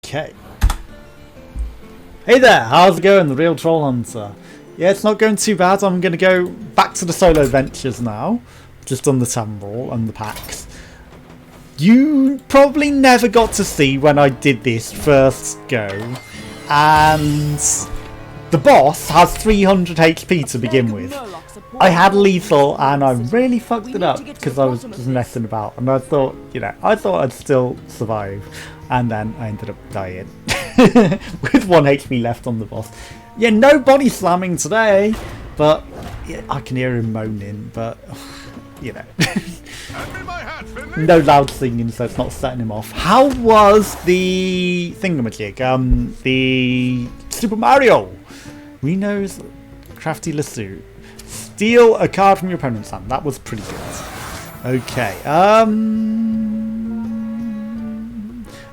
Okay. Hey there, how's it going, the real Troll Hunter? Yeah, it's not going too bad. I'm going to go back to the solo ventures now. Just on the Tamroll and the packs. You probably never got to see when I did this first go. And the boss has 300 HP to begin with. I had lethal and I really fucked it up because I was just messing about. And I thought, you know, I thought I'd still survive. And then I ended up dying. With 1 HP left on the boss. Yeah, no body slamming today. But yeah, I can hear him moaning. But, you know. No loud singing, so it's not setting him off. How was the thingamajig? The Super Mario. Reno's crafty lasso. Steal a card from your opponent's hand. That was pretty good. Okay.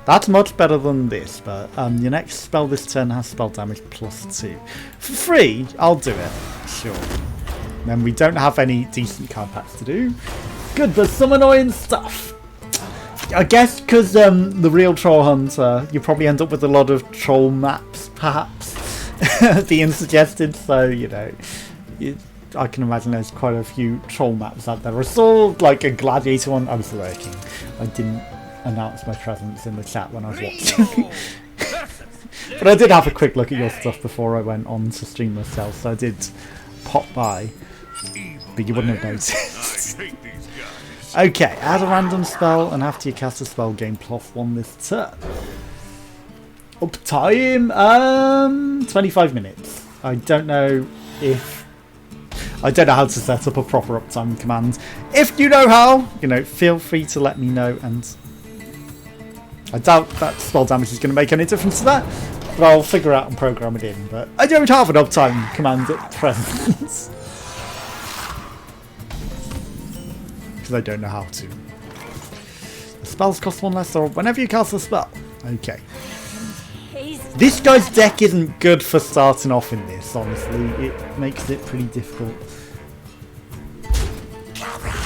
That's much better than this, but your next spell this turn has spell damage +2. For free, I'll do it. Sure. Then we don't have any decent card packs to do. Good, but some annoying stuff. I guess because the real Troll Hunter, you probably end up with a lot of troll maps, perhaps, being suggested. So, you know, I can imagine there's quite a few troll maps out there. I saw like a gladiator one. I was lurking. I didn't announce my presence in the chat when I was watching. But I did have a quick look at your stuff before I went on to stream myself, so I did pop by. But you wouldn't have noticed. Okay, add a random spell, and after you cast a spell, gain +1 this turn. Up time, 25 minutes. I don't know how to set up a proper uptime command. If you know how, you know, feel free to let me know. And I doubt that spell damage is going to make any difference to that, but I'll figure out and program it in. But I don't have an uptime command at present. Because I don't know how to. The spells cost 1 less, or whenever you cast a spell. Okay. This guy's deck isn't good for starting off in this, honestly. It makes it pretty difficult.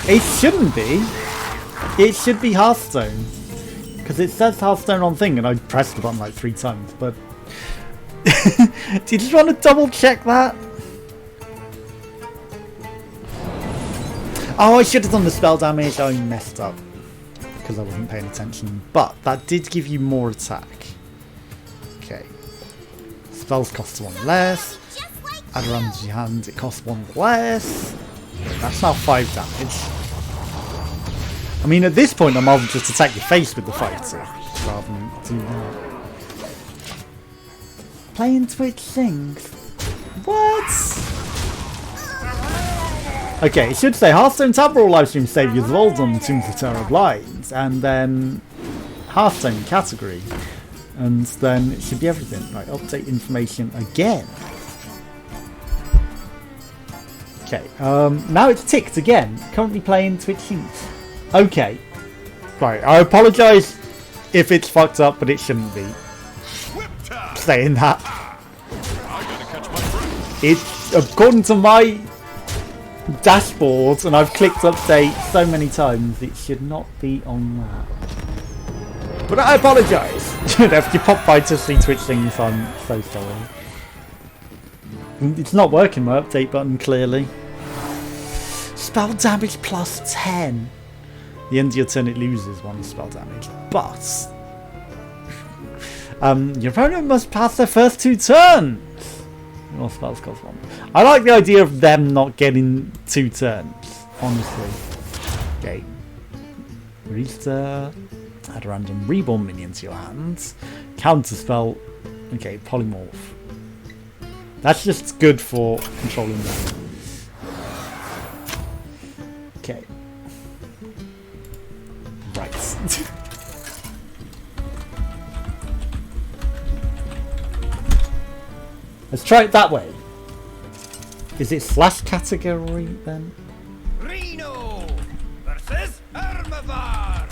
It shouldn't be. It should be Hearthstone. Because it says Hearthstone on thing, and I pressed the button like 3 times, but... Do you just want to double check that? Oh, I should have done the spell damage. I messed up because I wasn't paying attention. But that did give you more attack. Okay. Spells cost 1 less. Add around your hand, it costs 1 less. That's now 5 damage. I mean, at this point, I might just attack your face with the fighter rather than do that. Playing Twitch things. What? Okay, it should say Hearthstone Tamroll livestream saviors of uldam, Tombs of Terror Blinds, and then Hearthstone category, and then it should be everything. Right, update information again. Okay, now it's ticked again. Currently playing Twitch things. Okay, right. I apologise if it's fucked up, but it shouldn't be. Saying that, it's according to my dashboard, and I've clicked update so many times, it should not be on that. But I apologise. If you pop by to see Twitch things, I'm so sorry. It's not working, my update button, clearly. Spell damage +10. The end of your turn, it loses 1 spell damage, but your opponent must pass their first 2 turns. More spells cost 1. I like the idea of them not getting 2 turns, honestly. Okay. Restart. Add a random reborn minion to your hands. Counter spell. Okay, polymorph. That's just good for controlling them. Okay. Right. Let's try it that way. Is it slash category then? Reno versus Hermavar.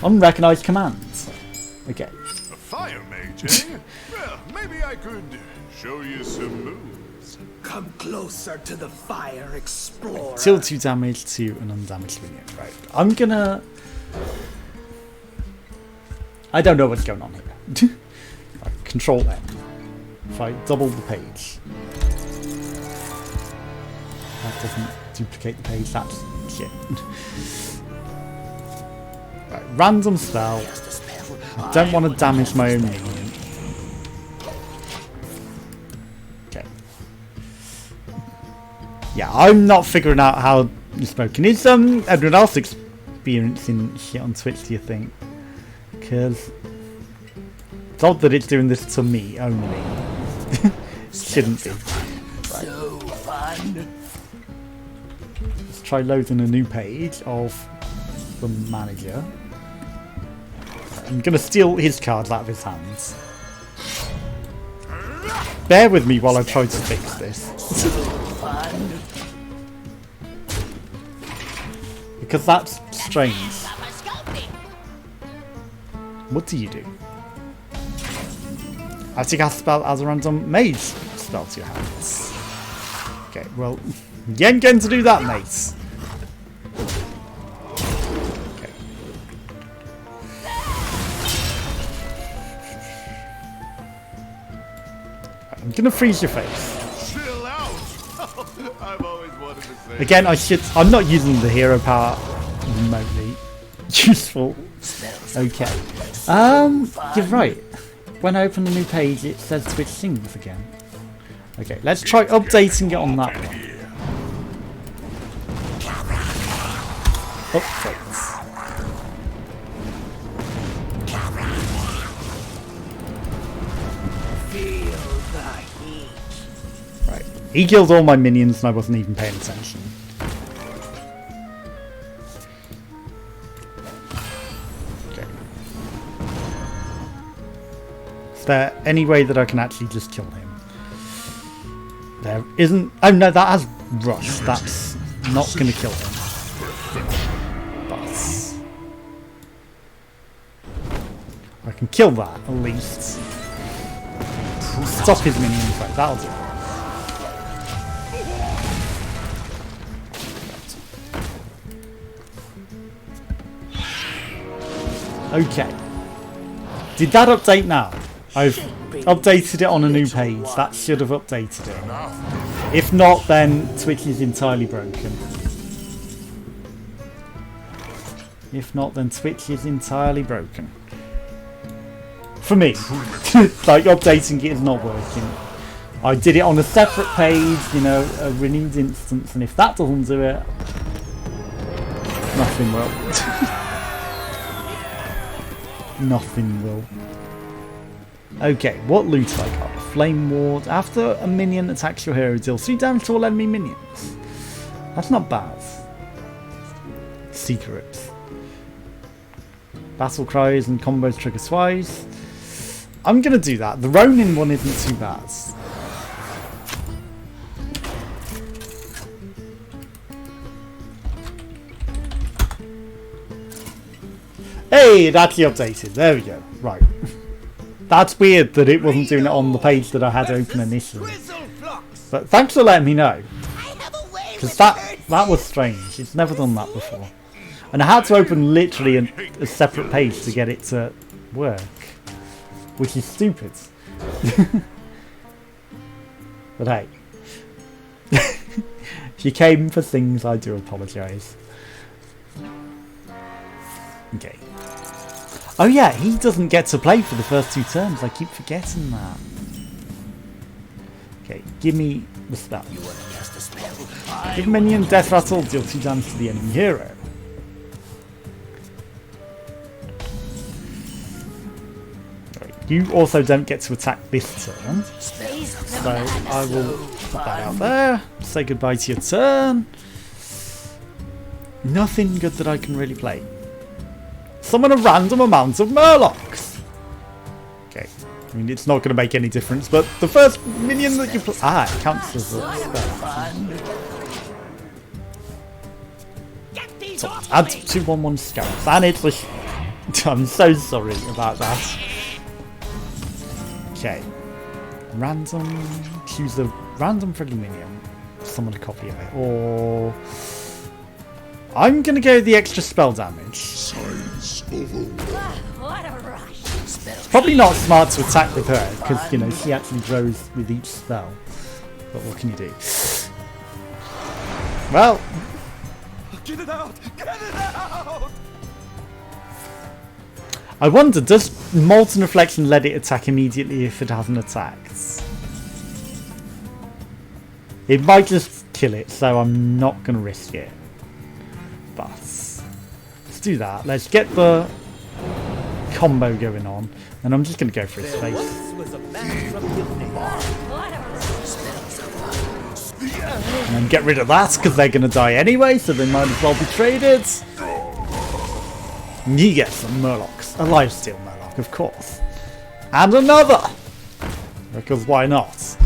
Unrecognized commands. Okay. A fire mage, eh? Well, maybe I could show you some moves. Come closer to the fire, explorer. Deal 2 damage to an undamaged minion. Right. I'm gonna I don't know what's going on here. Right, Control N. If I double the page. That doesn't duplicate the page, that's shit. Right, random spell. I don't want to damage my own minion. Okay. Yeah, I'm not figuring out how you're smoking. Is everyone else experiencing shit on Twitch, do you think? Because it's odd that it's doing this to me only. Shouldn't be. Right. So fun. Let's try loading a new page of the manager. I'm going to steal his cards out of his hands. Bear with me while I try to fix this. Because that's strange. What do you do? Actually cast a spell as a random mage spell to your hands. Okay, well, you ain't going to do that, mate. Okay. I'm gonna freeze your face. Chill out. I've always wanted to say. Again, I'm not using the hero power remotely. Useful. Okay. You're right. When I open the new page, it says Twitch Sings again. Okay, let's try updating it on that one. Updates. Feel the heat. Right. He killed all my minions and I wasn't even paying attention. Okay. Is there any way that I can actually just kill him? There isn't. Oh no, that has rush. That's not going to kill him. But I can kill that at least. Stop his minions. Right, that'll do. Okay. Did that update now? I've updated it on a new page. That should have updated it. If not, then Twitch is entirely broken. If not, then Twitch is entirely broken. For me. Like, updating it is not working. I did it on a separate page, you know, a renewed instance, and if that doesn't do it, nothing will. Nothing will. Okay, what loot have I got? Flame Ward. After a minion attacks your hero, deal 3 damage to all enemy minions. That's not bad. Secrets. Battle cries and combos trigger twice. I'm gonna do that. The Ronin one isn't too bad. Hey, it actually updated. There we go. Right. That's weird that it wasn't doing it on the page that I had open initially. But thanks for letting me know. Because that was strange. It's never done that before. And I had to open literally a separate page to get it to work. Which is stupid. But hey. If you came for things, I do apologise. Okay. Oh yeah, he doesn't get to play for the first 2 turns. I keep forgetting that. Okay, give me the spell. Give minion death rattle, deal 2 damage to the enemy hero. Right, you also don't get to attack this turn. So I will put that out there. Say goodbye to your turn. Nothing good that I can really play. Summon a random amount of Murlocs. Okay, I mean it's not going to make any difference, but the first minion that you play, it counts as a spell. So add 2/1/1 scouts, and it's a. I'm so sorry about that. Okay, random. Choose a random friendly minion. Summon a copy of it, or. I'm gonna go the extra spell damage. What a rush! It's probably not smart to attack with her, because, you know, she actually grows with each spell. But what can you do? Well... Get it out! Get it out! I wonder, does Molten Reflection let it attack immediately if it hasn't attacked? It might just kill it, so I'm not going to risk it. But let's do that. Let's get the combo going on, and I'm just going to go for his face. And then get rid of that, because they're going to die anyway, so they might as well be traded. And you get some Murlocs. A lifesteal Murloc, of course. And another! Because why not?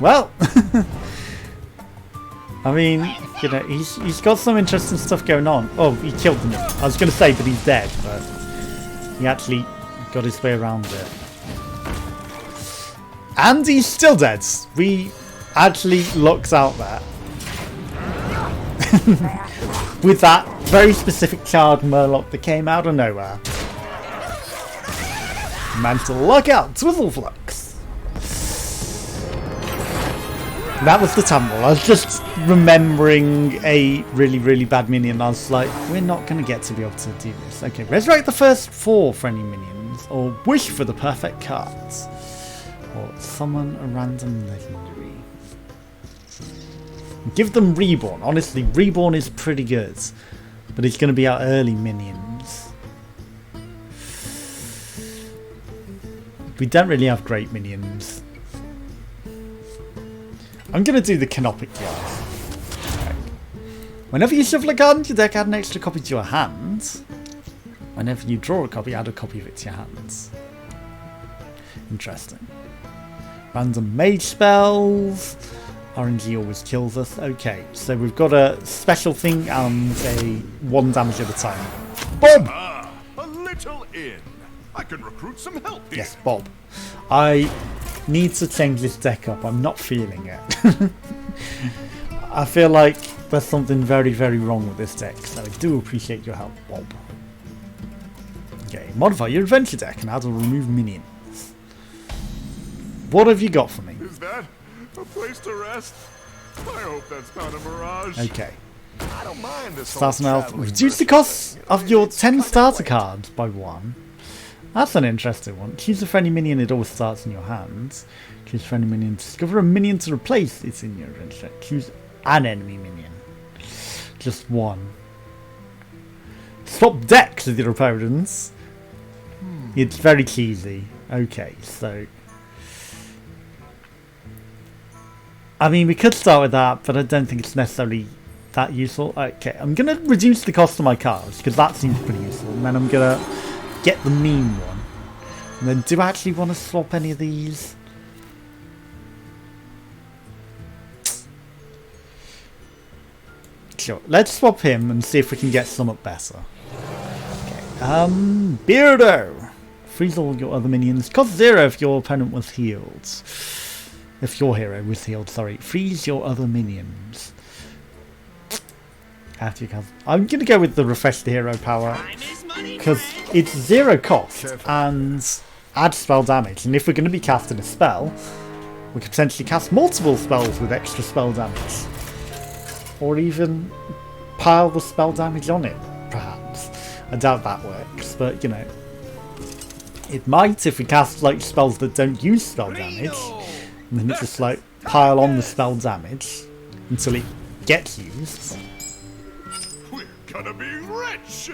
Well, I mean, you know, he's got some interesting stuff going on. Oh, he killed him. I was going to say, but he's dead, but he actually got his way around it. And he's still dead. We actually lucked out there. With that very specific card Murloc that came out of nowhere. Mantle Lockout, Twizzleflux. That was the tumble. I was just remembering a really, really bad minion. I was like, we're not going to get to be able to do this. Okay, resurrect the first 4 friendly minions, or wish for the perfect cards, or summon a random legendary. Give them Reborn. Honestly, Reborn is pretty good, but it's going to be our early minions. We don't really have great minions. I'm going to do the Canopic Jar. Okay. Whenever you shuffle a card into your deck, add an extra copy to your hand. Whenever you draw a copy, add a copy of it to your hands. Interesting. Random mage spells. RNG always kills us. Okay, so we've got a special thing and a 1 damage at a time. Bob! Ah, a little inn. I can recruit some help here. Yes, Bob. I need to change this deck up. I'm not feeling it. I feel like there's something very, very wrong with this deck, so I do appreciate your help, Bob. Okay, modify your adventure deck and add or remove minions. What have you got for me? Is that a place to rest? I hope that's not a mirage. Okay. I don't mind this Starting elf. Reduce the cost of your 10 starter cards by 1. That's an interesting one. Choose a friendly minion, it always starts in your hands. Choose a friendly minion, discover a minion to replace it in your adventure. Choose an enemy minion. Just 1. Swap decks with your opponents. It's very cheesy. Okay, so... I mean, we could start with that, but I don't think it's necessarily that useful. Okay, I'm going to reduce the cost of my cards, because that seems pretty useful. And then I'm going to get the meme one. And then do I actually want to swap any of these? Sure, let's swap him and see if we can get some up better. Okay, Beardo! Freeze all your other minions. Cost 0 if your opponent was healed. If your hero was healed, sorry. Freeze your other minions. After you cast. I'm going to go with the refresh the hero power. Because it's 0 cost and adds spell damage. And if we're going to be casting a spell, we could potentially cast multiple spells with extra spell damage. Or even pile the spell damage on it, perhaps. I doubt that works, but you know. It might if we cast like spells that don't use spell damage. And then just like pile on the spell damage until it gets used. We're gonna be rich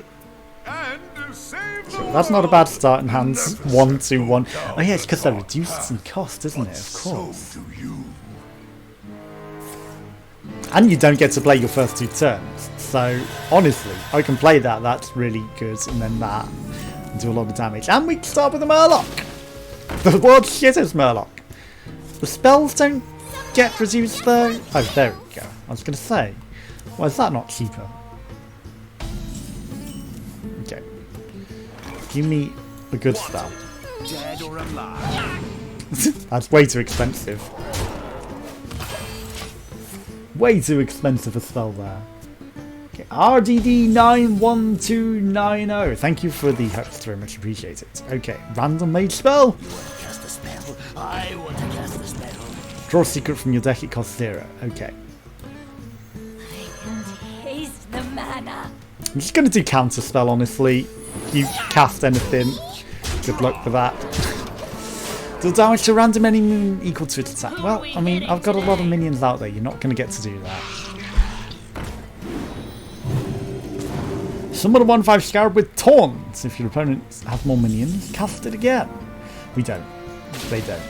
and save the That's not a bad start in hands. 1, 2, 1. Oh yeah, it's because they're reduced in cost, isn't it? Of course. And you don't get to play your first 2 turns. So honestly, I can play that. That's really good, and then that and do a lot of damage. And we start with a Murloc. The world's shittest Murloc. The spells don't get reduced though. Oh, there we go. I was going to say, why is that not cheaper? Okay. Give me a good spell. Dead or alive. That's way too expensive. Way too expensive a spell there. Okay, RDD91290. Thank you for the host, very much appreciated. Okay, random mage spell. Cast a spell. I want to cast a spell. Draw a secret from your deck, it costs 0. Okay. I can taste the mana. I'm just going to do counter spell, honestly. You cast anything, good luck with that. Deal damage to random enemy equal to its attack. Well, I mean, I've got a lot of minions out there. You're not going to get to do that. Summon a 1/5 Scarab with Taunts. If your opponent has more minions, cast it again. We don't. They don't.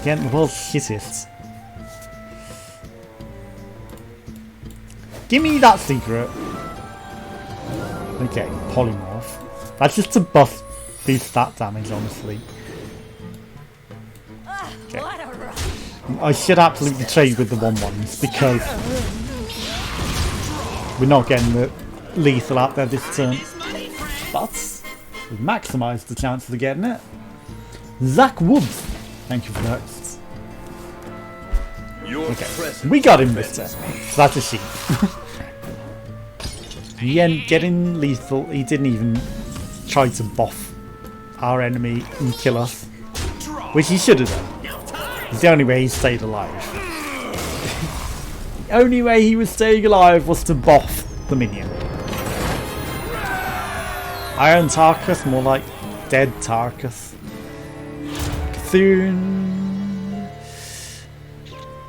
Again, the world's shittiest. Give me that secret. Okay, polymorph. That's just to buff these stat damage, honestly. Okay. What a rush. I should absolutely trade with the 1/1s because we're not getting the lethal out there this turn. But we've maximised the chances of getting it. Zach Woods, thank you for the hosts. Okay, we got him this turn. So that's a sheep. He ain't getting lethal. He didn't even try to buff our enemy and kill us, which he should have done. It's the only way he stayed alive. The only way he was staying alive was to buff the minion. Iron Tarkus, more like dead Tarkus. Cthulhu.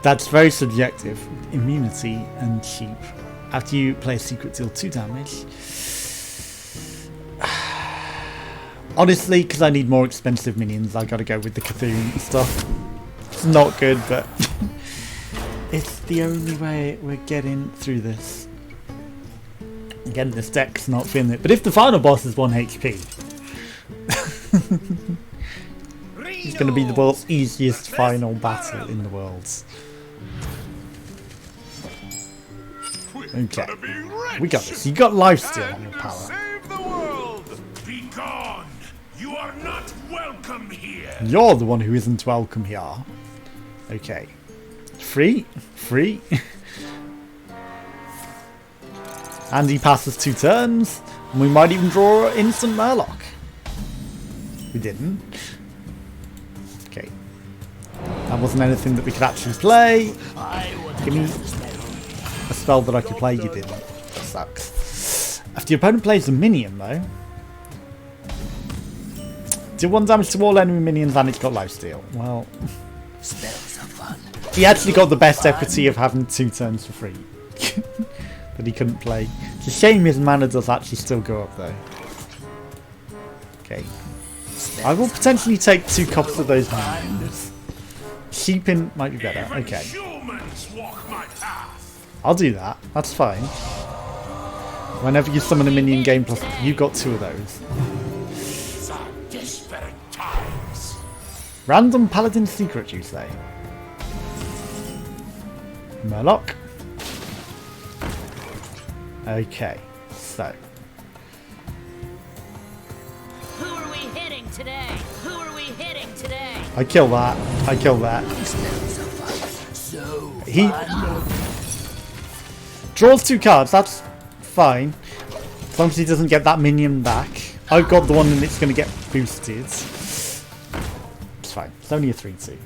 That's very subjective. Immunity and cheap. After you play a secret, deal 2 damage. Honestly, because I need more expensive minions, I gotta go with the Cthulhu stuff. It's not good, but it's the only way we're getting through this. Again, this deck's not feeling it. But if the final boss is 1 HP, it's going to be the world's easiest final battle in the world. Okay, we got this. You got lifesteal on your power. Save the world! Be gone! You are not welcome here! You're the one who isn't welcome here. Okay. Free? Free? And he passes 2 turns. And we might even draw instant Murloc. We didn't. Okay. That wasn't anything that we could actually play. Give me a spell that I could play. You didn't. That sucks. After your opponent plays a minion, though, deal 1 damage to all enemy minions and it's got lifesteal. Well, Spells are fun. he actually got the best equity of having 2 turns for free. That he couldn't play. It's a shame his mana does actually still go up though. Okay. I will potentially take 2 copies of those minions. Sheepin might be better. Okay. Humans walk my path. I'll do that. That's fine. Whenever you summon a minion game plus, you've got 2 of those. These are desperate times. Random Paladin Secret, you say? Murloc. Okay, so. Who are we hitting today? Who are we hitting today? I kill that. I kill that. Spells are fun. So He draws 2 cards, that's fine. As long as he doesn't get that minion back. I've got the one and it's going to get boosted. It's fine. It's only a 3/2.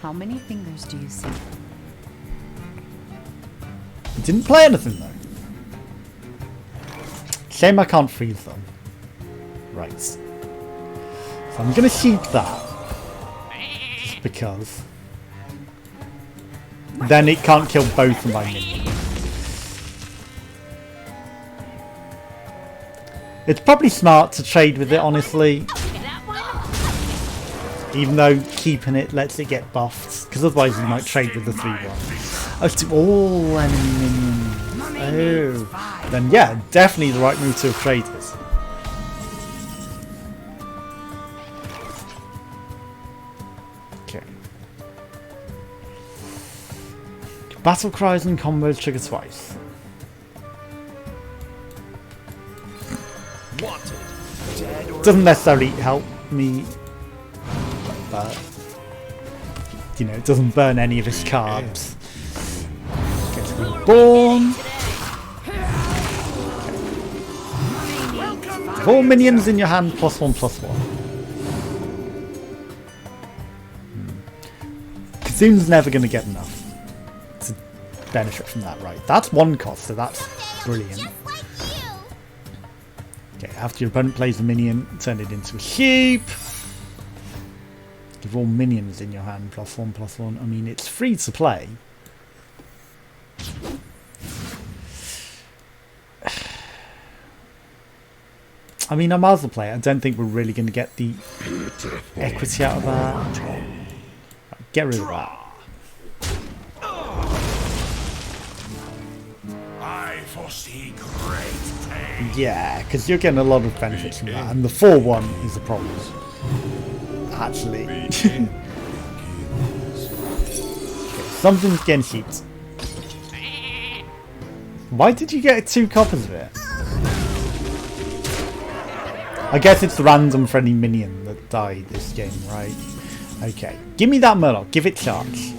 How many fingers do you see? He didn't play anything though. Shame I can't freeze them. Right. So I'm going to sheep that. Just because. Then it can't kill both of my minions. It's probably smart to trade with it, honestly. That one? Even though keeping it lets it get buffed. Because otherwise you might trade with the 3/1. Oh, to all enemy minions. Oh. Then yeah, definitely the right move to have traded. Okay. Battle cries and combos trigger twice. Doesn't necessarily help me, but you know, it doesn't burn any of his cards. Gets reborn. Give all minions in your hand +1/+1. Kazoon's never going to get enough to benefit from that, right? That's 1 cost, so that's brilliant. Okay, after your opponent plays a minion, turn it into a sheep. Give all minions in your hand +1/+1. I mean, it's free to play. I mean, I might as well play it. I don't think we're really going to get the equity out of that. Get rid of that. I foresee great pain. Yeah, because you're getting a lot of benefits from that. And the 4-1 is the problem. Actually. Okay, something's getting sheeped. Why did you get 2 copies of it? I guess it's the random friendly minion that died this game, right? Okay, give me that Murloc. Give it charge.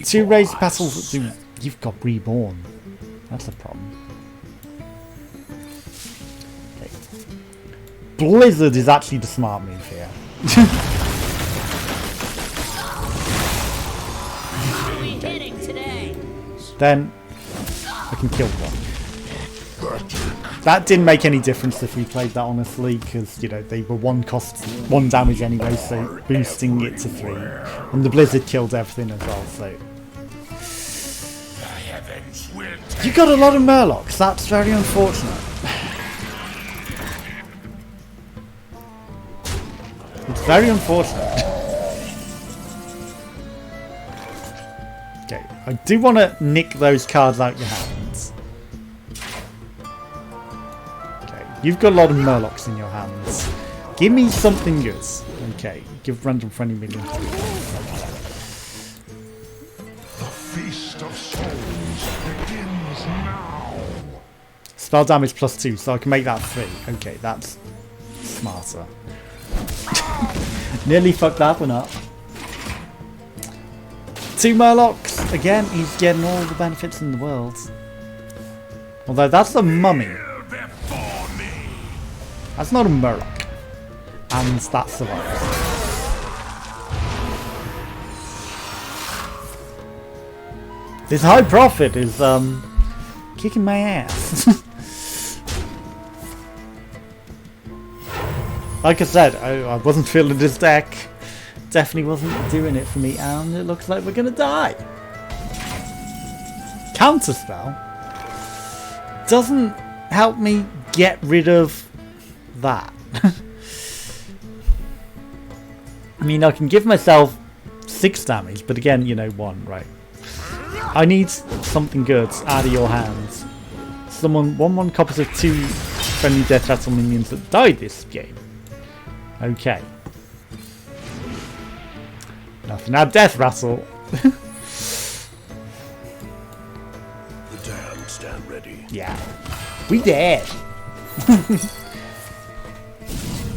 2 raised petals that do... You've got reborn. That's a problem. Okay. Blizzard is actually the smart move here. Then I can kill one. That didn't make any difference if we played that honestly, because you know they were 1 cost, 1 damage anyway, so boosting it to 3, and the blizzard killed everything as well. So you got a lot of Murlocs. That's very unfortunate. It's very unfortunate. Okay, I do want to nick those cards out your hands. Okay, you've got a lot of Murlocs in your hands. Give me something good. Okay, give random friendly minion. The feast of souls begins now. Spell damage +2, so I can make that 3. Okay, that's smarter. Nearly fucked that one up. 2 Murlocs. Again, he's getting all the benefits in the world. Although that's a mummy. That's not a Murloc. And that survives. This high profit is kicking my ass. Like I said, I wasn't feeling this deck. Definitely wasn't doing it for me, and it looks like we're gonna die. Counterspell doesn't help me get rid of that. I mean, I can give myself 6 damage, but again, you know, 1, right? I need something good out of your hands. Someone 1/1 copies of 2 friendly death rattle minions that died this game. Okay. Nothing. Now death rattle. The damned stand ready. Yeah. We dead.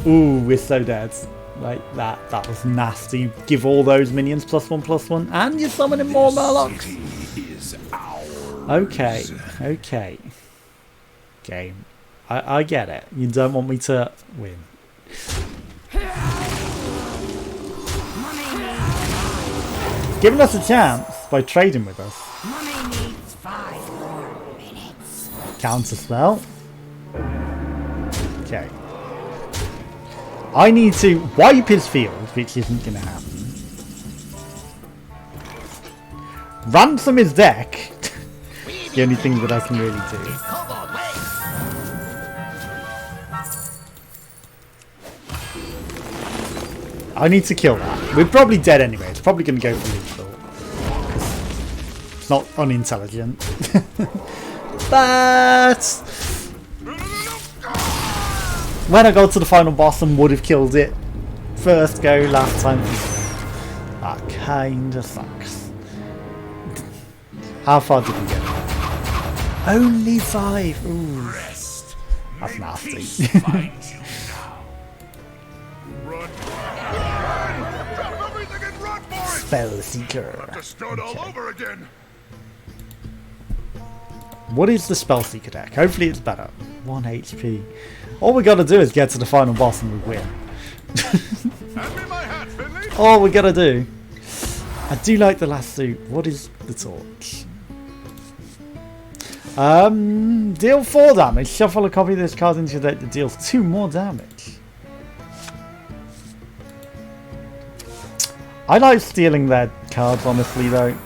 Ooh, we're so dead. Like that. That was nasty. Give all those minions +1/+1, and you're summoning more Murlocs. Okay. Okay. Game. I get it. You don't want me to win. Giving us a chance by trading with us. Counterspell. Okay. I need to wipe his field, which isn't going to happen. Ransom his deck. The only thing that I can really do. I need to kill that. We're probably dead anyway. It's probably going to go for lethal. It's not unintelligent. But when I got to the final boss and would have killed it first go last time, that kinda sucks. How far did we get? Only 5. Ooh. That's nasty. Spell Seeker. Okay. What is the Spell Seeker deck? Hopefully it's better. 1 HP. All we gotta do is get to the final boss and we win. Hand me my hat, Finley. All we gotta do. I do like the last suit. What is the torch? Deal 4 damage. Shuffle a copy of this card into your deck that deals 2 more damage. I like stealing their cards, honestly, though.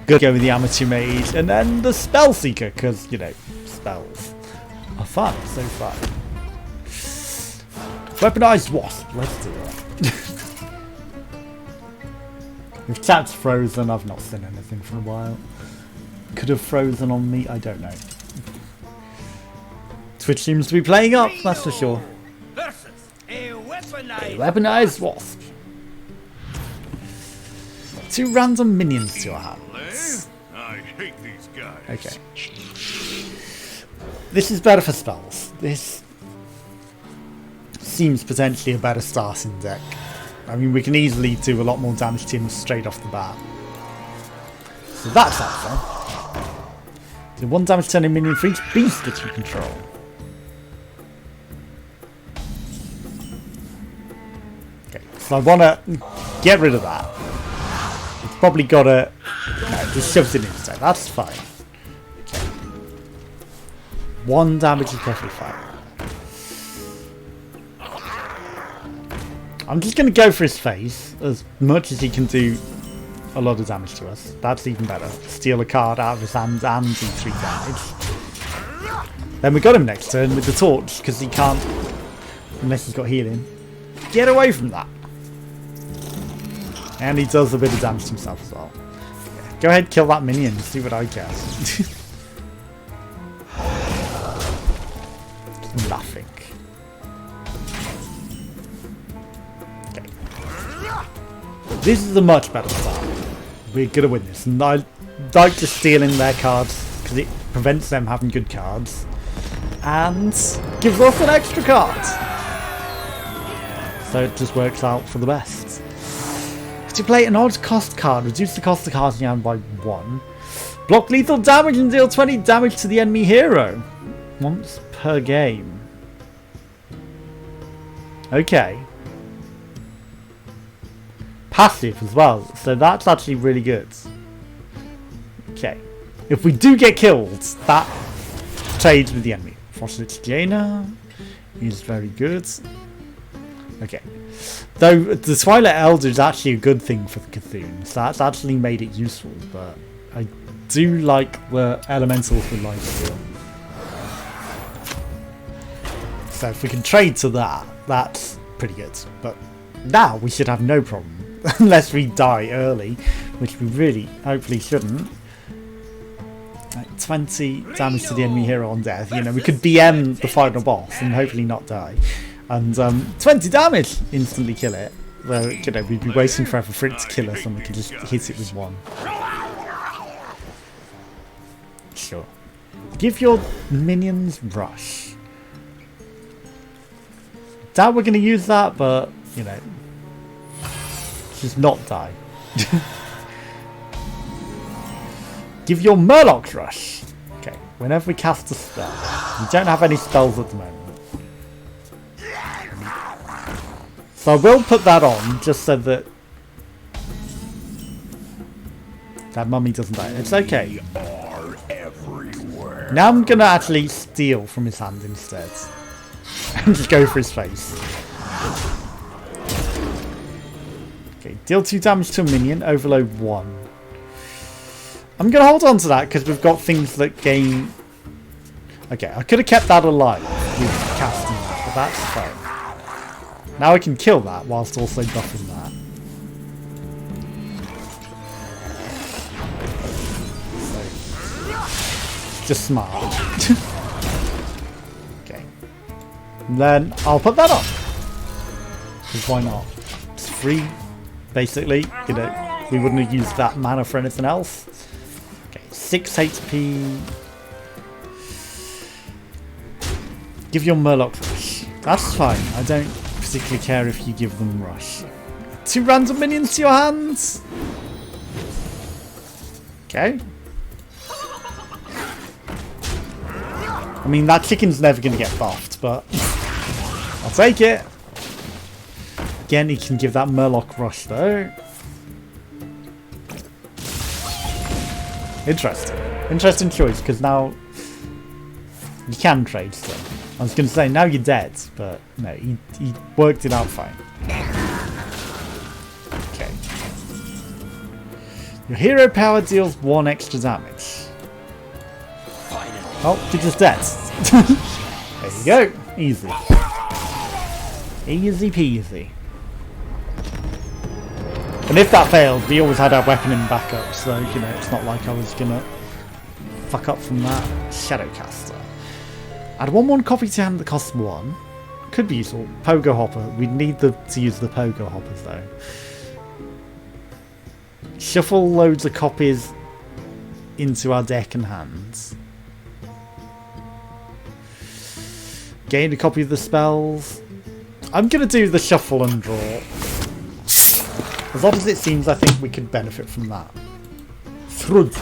Good go with the Amateur Mage, and then the Spell Seeker, because, you know, spells are fun so far. Weaponized Wasp, let's do it. If chat's frozen, I've not seen anything for a while. Could have frozen on me, I don't know. Twitch seems to be playing up, that's for sure. Versus a weaponized. Weaponized Wasp. 2 random minions to your hands. I hate these guys. Okay. This is better for spells. This seems potentially a better starting deck. I mean, we can easily do a lot more damage to him straight off the bat. So that's helpful. Do 1 damage turning minion for each beast that you control. Okay, so I want to get rid of that. It's probably got to... No, just shoves it instead. That's fine. Okay. 1 damage is perfectly fine. I'm just going to go for his face as much as he can do a lot of damage to us. That's even better. Steal a card out of his hand and do 3 damage. Then we got him next turn with the torch because he can't, unless he's got healing. Get away from that. And he does a bit of damage to himself as well. Yeah, go ahead, kill that minion and see what I get. Nothing. This is a much better start. We're gonna win this. And I like just stealing their cards because it prevents them having good cards. And gives us an extra card. So it just works out for the best. To play an odd cost card, reduce the cost of cards in your hand by 1. Block lethal damage and deal 20 damage to the enemy hero. Once per game. Okay. Passive as well, so that's actually really good. Okay, if we do get killed, that trades with the enemy. Frostlit Jaina is very good. Okay, though the Twilight Elder is actually a good thing for the Cthulhu, so that's actually made it useful, but I do like the elementals with life steal. So if we can trade to that, that's pretty good. But now we should have no problem. Unless we die early, which we really hopefully shouldn't. 20 damage to the enemy hero on death. You know, we could BM the final boss and hopefully not die. And 20 damage! Instantly kill it. Where, you know, we'd be waiting forever for it to kill us and we could just hit it with 1. Sure. Give your minions rush. Doubt we're going to use that, but, you know. Just not die. Give your Murloc Rush. Okay, whenever we cast a spell. We don't have any spells at the moment. So I will put that on, just so that that mummy doesn't die. It's okay. Now I'm going to actually steal from his hand instead. And just go for his face. Okay, deal 2 damage to a minion, overload 1. I'm going to hold on to that because we've got things that gain... Okay, I could have kept that alive with casting that, but that's fine. Now I can kill that whilst also buffing that. So, just smart. Okay. And then I'll put that on. Because why not? It's free. Basically, you know, we wouldn't have used that mana for anything else. Okay, 6 HP. Give your Murloc Rush. That's fine. I don't particularly care if you give them Rush. 2 random minions to your hands. I mean, that chicken's never going to get buffed, but I'll take it. Again, he can give that Murloc rush, though. Interesting. Interesting choice, because now you can trade still. I was going to say, now you're dead, but no, he worked it out fine. Okay. Your hero power deals 1 extra damage. Oh, you're just dead. There you go. Easy. Easy peasy. And if that failed, we always had our weapon in backup, so, you know, it's not like I was gonna fuck up from that. Shadowcaster. Add 1/1 copy to hand that costs 1. Could be useful. Pogo Hopper. We need to use the Pogo Hoppers, though. Shuffle loads of copies into our deck and hands. Gain a copy of the spells. I'm gonna do the shuffle and draw. As odd as it seems, I think we could benefit from that. Thrud.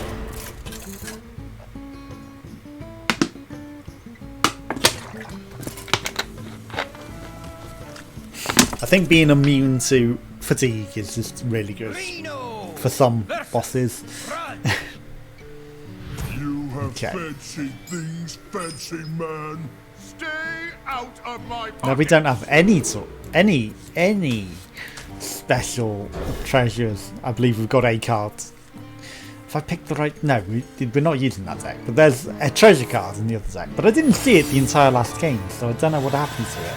I think being immune to fatigue is just really good for some bosses. You have Okay. fancy things, fancy man. Stay out of my pocket. Now we don't have any special treasures. I believe we've got a card. If I picked the right... No, we're not using that deck. But there's a treasure card in the other deck. But I didn't see it the entire last game, so I don't know what happened to it.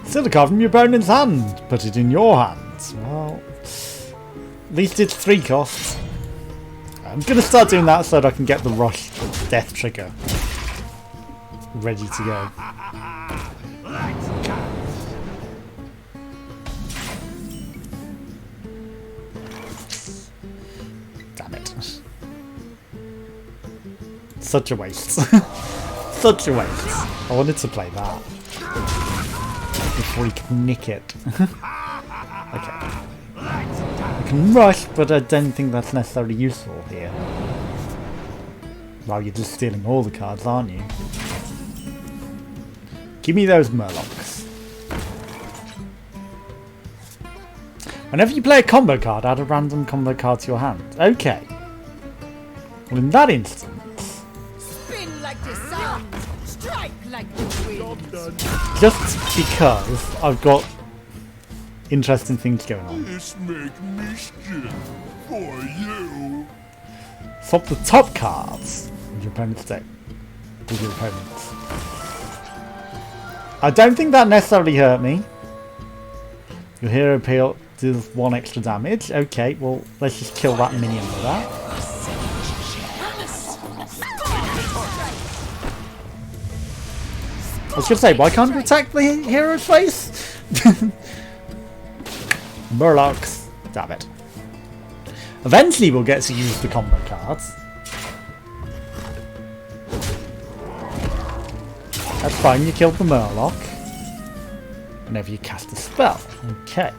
Steal a card from your opponent's hand. Put it in your hand. Well, at least it's 3 costs. I'm going to start doing that so that I can get the rush death trigger ready to go. Damn it. Such a waste. Such a waste. I wanted to play that before he could nick it. Okay. I can rush, but I don't think that's necessarily useful here. Well, you're just stealing all the cards, aren't you? Give me those Murlocs. Whenever you play a combo card, add a random combo card to your hand. Okay. Well, in that instance... Spin like the sun, strike like the wind. Just because I've got interesting things going on. This make mischief for you. Swap the top cards with your opponent's deck. With your opponent's. I don't think that necessarily hurt me. Your hero peel deals 1 extra damage. Okay, well, let's just kill that minion with that. I was going to say, why can't you attack the hero's face? Murlocs. Damn it. Eventually we'll get to use the combo cards. That's fine, you killed the Murloc. Whenever you cast a spell. Okay.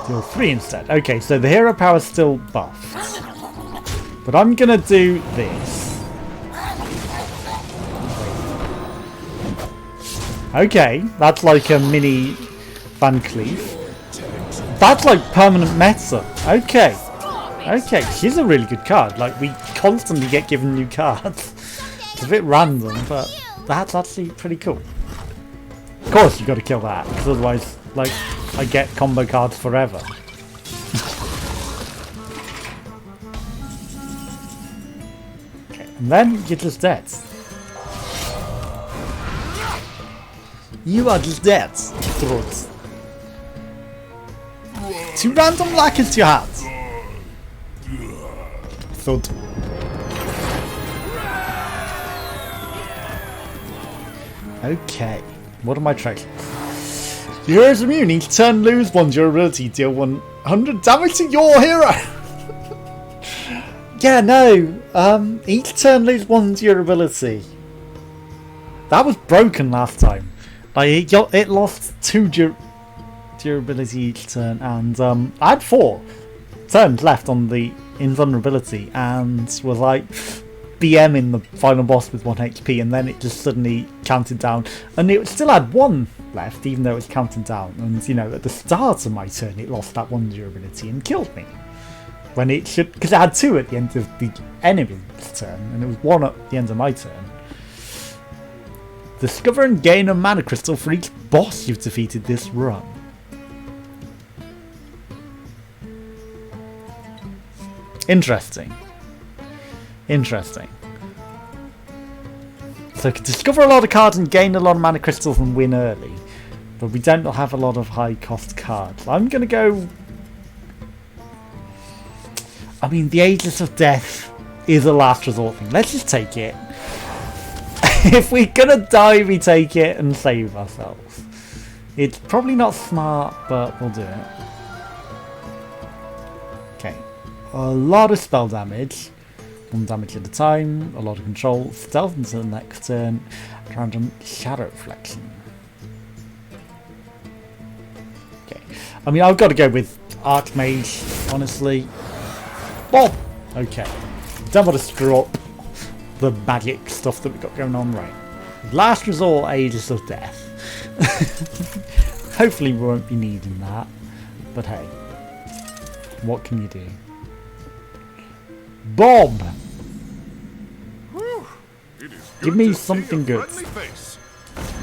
Deal 3 instead. Okay, so the hero power is still buffed. But I'm gonna do this. Okay, that's like a mini Van Cleef. That's like permanent meta. Okay. Okay, she's a really good card. Like, we constantly get given new cards. It's a bit random, but that's actually pretty cool. Of course you got to kill that, because otherwise, like, I get combo cards forever. Okay, and then you're just dead. You are just dead. Throat. 2 random lacquers to your hands. Thud. Okay, what are my treasures? Your hero's immune. Each turn lose 1 durability. Deal 100 damage to your hero. Yeah, no. Each turn lose 1 durability. That was broken last time. Like, it lost 2 durability each turn, and I had 4 turns left on the invulnerability and was like BMing the final boss with 1 HP, and then it just suddenly counted down, and it still had 1 left even though it was counting down, and you know, at the start of my turn it lost that 1 durability and killed me. When it should, because it had 2 at the end of the enemy's turn, and it was 1 at the end of my turn. Discover and gain a mana crystal for each boss you've defeated this run. Interesting. Interesting. So discover a lot of cards and gain a lot of mana crystals and win early. But we don't have a lot of high cost cards. I'm going to go... I mean, the Aegis of Death is a last resort thing. Let's just take it. If we're gonna die, we take it and save ourselves. It's probably not smart, but we'll do it. Okay. A lot of spell damage. 1 damage at a time. A lot of control. Stealth until the next turn. Random shadow reflection. Okay. I mean, I've got to go with Archmage, honestly. Bob! Okay. Don't want to screw up the magic stuff that we've got going on. Right. Last resort, Aegis of Death. Hopefully we won't be needing that. But hey. What can you do? Bob! Whew. It is Give good me to see something a good. friendly face.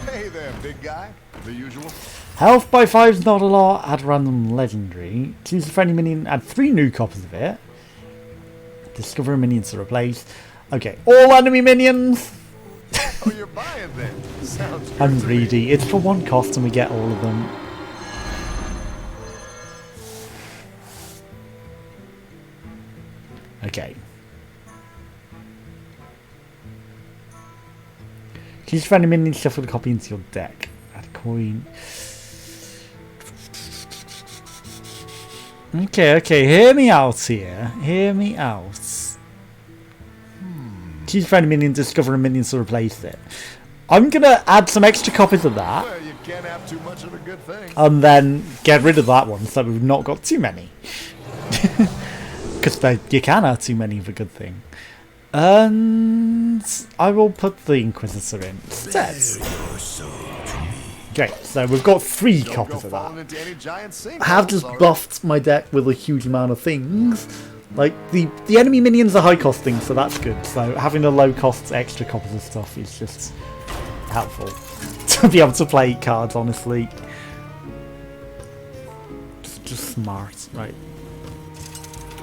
Hey there, big guy. The usual. Health by 5 is not a lot. Add random legendary. Choose a friendly minion. Add 3 new copies of it. Discover a minion to replace. Okay, all enemy minions! Oh, you're buying then. Sounds good I'm to me. greedy. It's for 1 cost and we get all of them. Okay. Choose a friendly minion, shuffle a copy into your deck. Add a coin. Okay, hear me out here. Hear me out. Choose a friendly minion, discover a minion to replace it. I'm gonna add some extra copies of that, Well, you can't have too much of a good thing. and then get rid of that one so we've not got too many. Because you can have too many of a good thing. And I will put the Inquisitor in instead. Okay, so we've got 3 Don't copies go of that. falling into any giant sinkholes, I have just all right? buffed my deck with a huge amount of things. Like, the enemy minions are high cost things, so that's good. So having a low cost extra copies of stuff is just helpful. To be able to play cards, honestly. Just smart, right.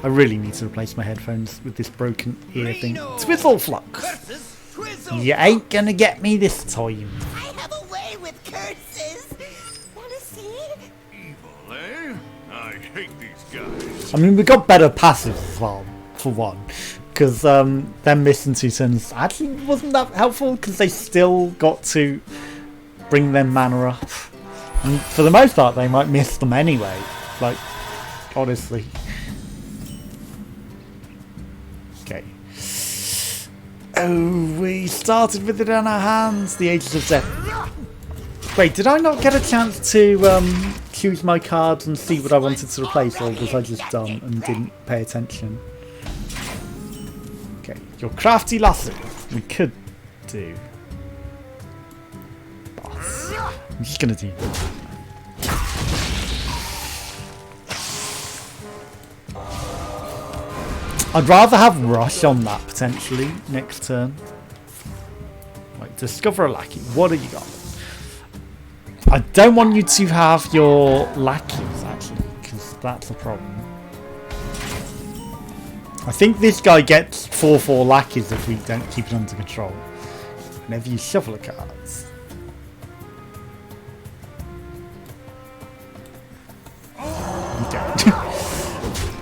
I really need to replace my headphones with this broken ear thing. Twizzle Flux! You ain't gonna get me this time. I have a way with curses. Wanna see? Evil, eh? I hate these guys. I mean, we got better passives as well, for one. Because them missing 2 turns actually wasn't that helpful, because they still got to bring their mana up. And for the most part, they might miss them anyway. Like, honestly. Okay. Oh, we started with it in our hands. The Aegis of Death. Wait, did I not get a chance to choose my cards and see what I wanted to replace, or was I just dumb and didn't pay attention? Okay, your crafty lasso. We could do. Boss. I'm just gonna do that. I'd rather have Rush on that potentially next turn. Right, discover a lackey. What have you got? I don't want you to have your lackeys actually, because that's a problem. I think this guy gets 4/4 lackeys if we don't keep it under control. Whenever you shuffle the cards. Okay.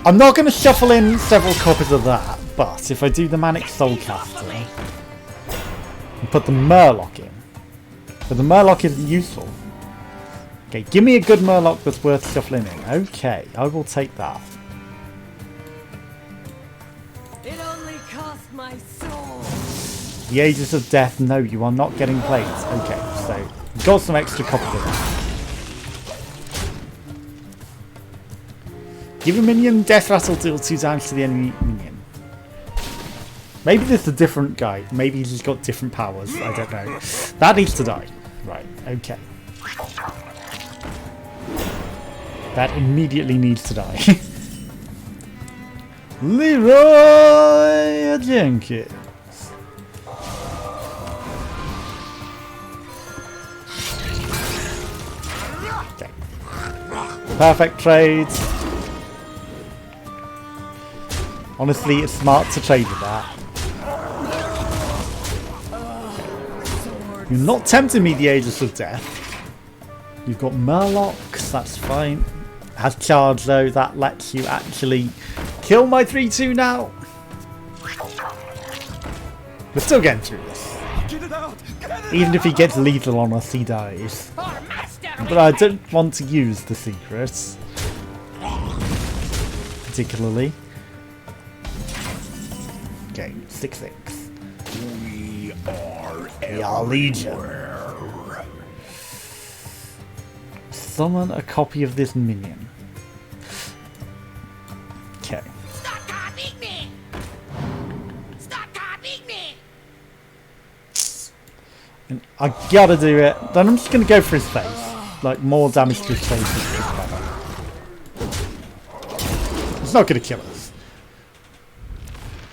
I'm not going to shuffle in several copies of that, but if I do the Manic Soulcaster and put the Murloc in, but the Murloc isn't useful. Okay, give me a good Murloc that's worth shuffling in. Okay, I will take that. It only cost my soul. The Aegis of Death, no, you are not getting played. Okay, so got some extra copies of that. Give a minion death rattle, deal 2 damage to the enemy minion. Maybe this is a different guy. Maybe he's just got different powers. I don't know. That needs to die. Right, okay. That immediately needs to die. Leroy Jenkins. Okay. Perfect trades. Honestly, it's smart to trade with that. You're not tempting me, the Aegis of Death. You've got Murlocs, that's fine. Has charge though, that lets you actually kill my 3-2 now. We're still getting through this. Even if he gets lethal on us, he dies. But I don't want to use the secrets. Particularly. Okay, 6-6. We We are Legion. Summon a copy of this minion. Okay. Stop copying me! Stop copying me! And I gotta do it. Then I'm just gonna go for his face. Like, more damage to his face is just better. It's not gonna kill us.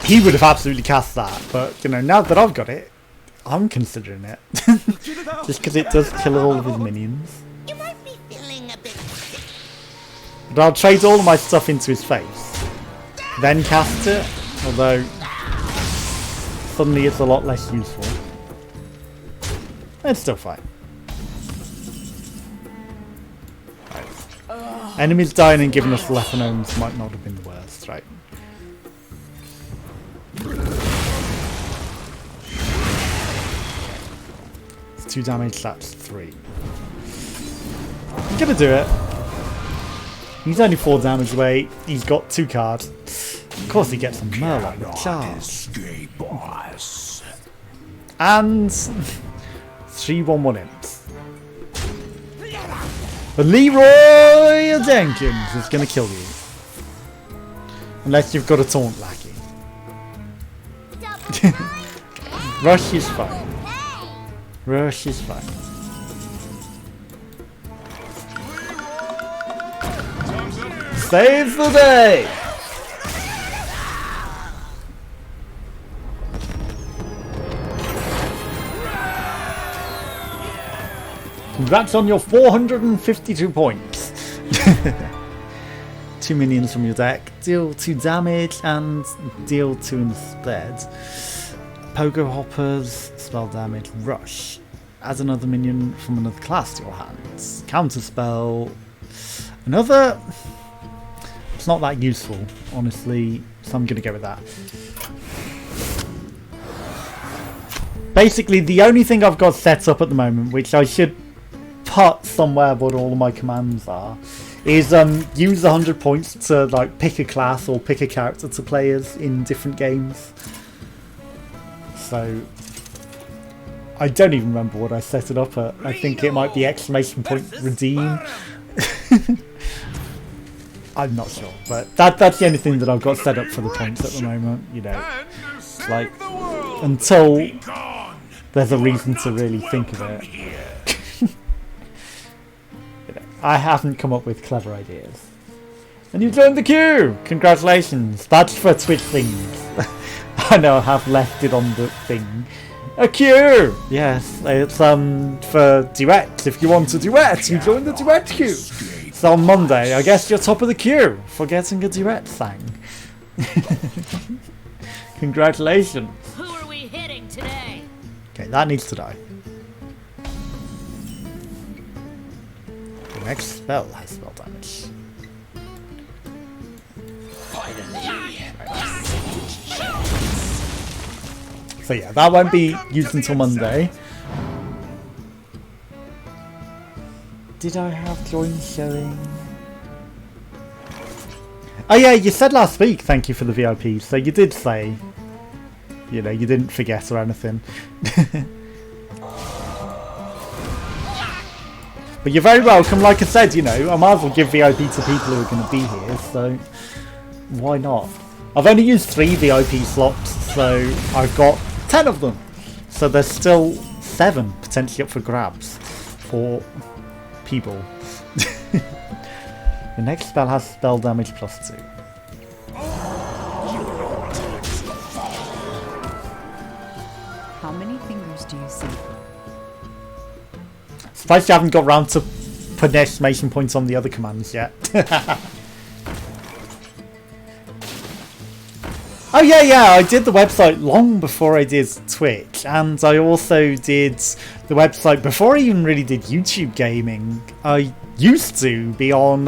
He would have absolutely cast that, but, you know, now that I've got it, I'm considering it. Just because it does kill all of his minions. You might be feeling a bit sick. But I'll trade all of my stuff into his face. Then cast it, although suddenly it's a lot less useful. It's still fine. Right. Enemies dying and giving us Lethanomes might not have been the worst, right? It's 2 damage, that's 3. I'm gonna do it. He's only 4 damage away. He's got 2 cards. Of course he gets a Murloc with charge. And 3/1/1 imps. But Leroy Jenkins is gonna kill you. Unless you've got a taunt lackey. Rush is fine. Rush is fine. Save the day! Congrats on your 452 points. 2 minions from your deck. Deal 2 damage and deal 2 instead. Pogo Hoppers, spell damage, rush. Add another minion from another class to your hands. Counter spell. Another. It's not that useful, honestly, so I'm gonna go with that. Basically, the only thing I've got set up at the moment, which I should put somewhere what all of my commands are, is use 100 points to like pick a class or pick a character to players in different games. So I don't even remember what I set it up at. I think it might be / redeem. I'm not sure, but that's the only thing that I've got set up for the points at the moment, you know. Like, until there's a reason to really think of it. You know, I haven't come up with clever ideas. And you joined the queue! Congratulations! That's for Twitch things. I know I have left it on the thing. A queue! Yes, it's for duets. If you want a duet, you join the duet queue. So on Monday, I guess you're top of the queue for getting a duet sang. Congratulations. Who are we hitting today? Okay, that needs to die. The next spell has spell damage. So yeah, that won't be used until Monday. Did I have join showing? Oh yeah, you said last week thank you for the VIP, so you did say, you know, you didn't forget or anything. But you're very welcome. Like I said, you know, I might as well give VIP to people who are going to be here, so why not? I've only used 3 VIP slots, so I've got 10 of them. So there's still 7 potentially up for grabs for people. The next spell has spell damage +2. How many fingers do you see? Surprised you haven't got round to putting exclamation points on the other commands yet. Oh yeah, I did the website long before I did Twitch, and I also did the website before I even really did YouTube gaming. I used to be on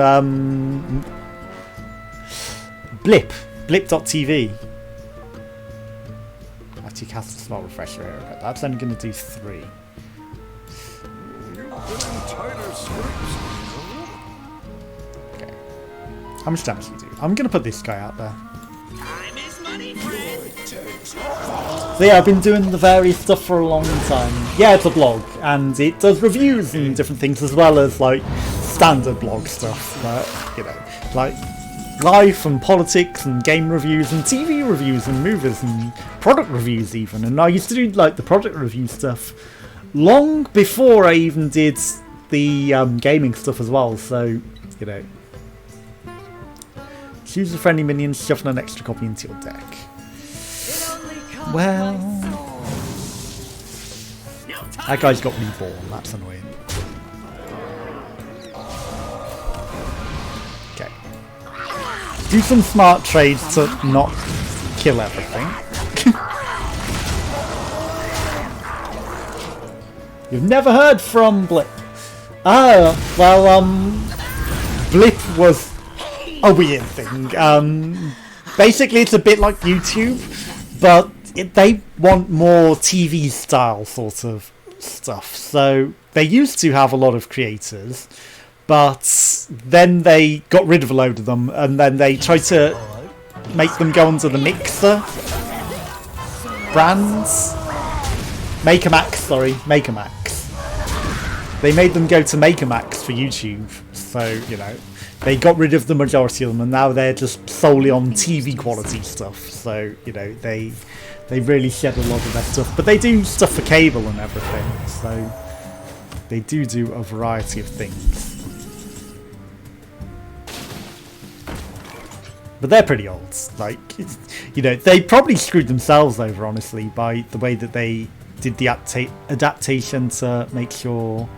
blip.tv. Actually cast a spell refresher here, but that's only going to do 3. You've been in tighter scrapes. Okay. How much damage do you do? I'm going to put this guy out there. Time is money, friend. So yeah, I've been doing the various stuff for a long time. Yeah, it's a blog, and it does reviews and different things as well as like standard blog stuff. But you know, like life and politics and game reviews and TV reviews and movies and product reviews even. And I used to do like the product review stuff long before I even did the gaming stuff as well. So you know, choose a friendly minion, shuffle an extra copy into your deck. Well, that guy's got reborn, that's annoying. Okay. Do some smart trades to not kill everything. You've never heard from Blip. Ah, well, Blip was a weird thing. Basically it's a bit like YouTube, but they want more TV style sort of stuff. So they used to have a lot of creators, but then they got rid of a load of them, and then they tried to make them go under the Mixer brands. Makermax. They made them go to Makermax for YouTube. So, you know, they got rid of the majority of them, and now they're just solely on TV quality stuff. So, you know, they really shed a lot of their stuff, but they do stuff for cable and everything, so they do a variety of things. But they're pretty old. Like, you know, they probably screwed themselves over, honestly, by the way that they did the adaptation to make sure.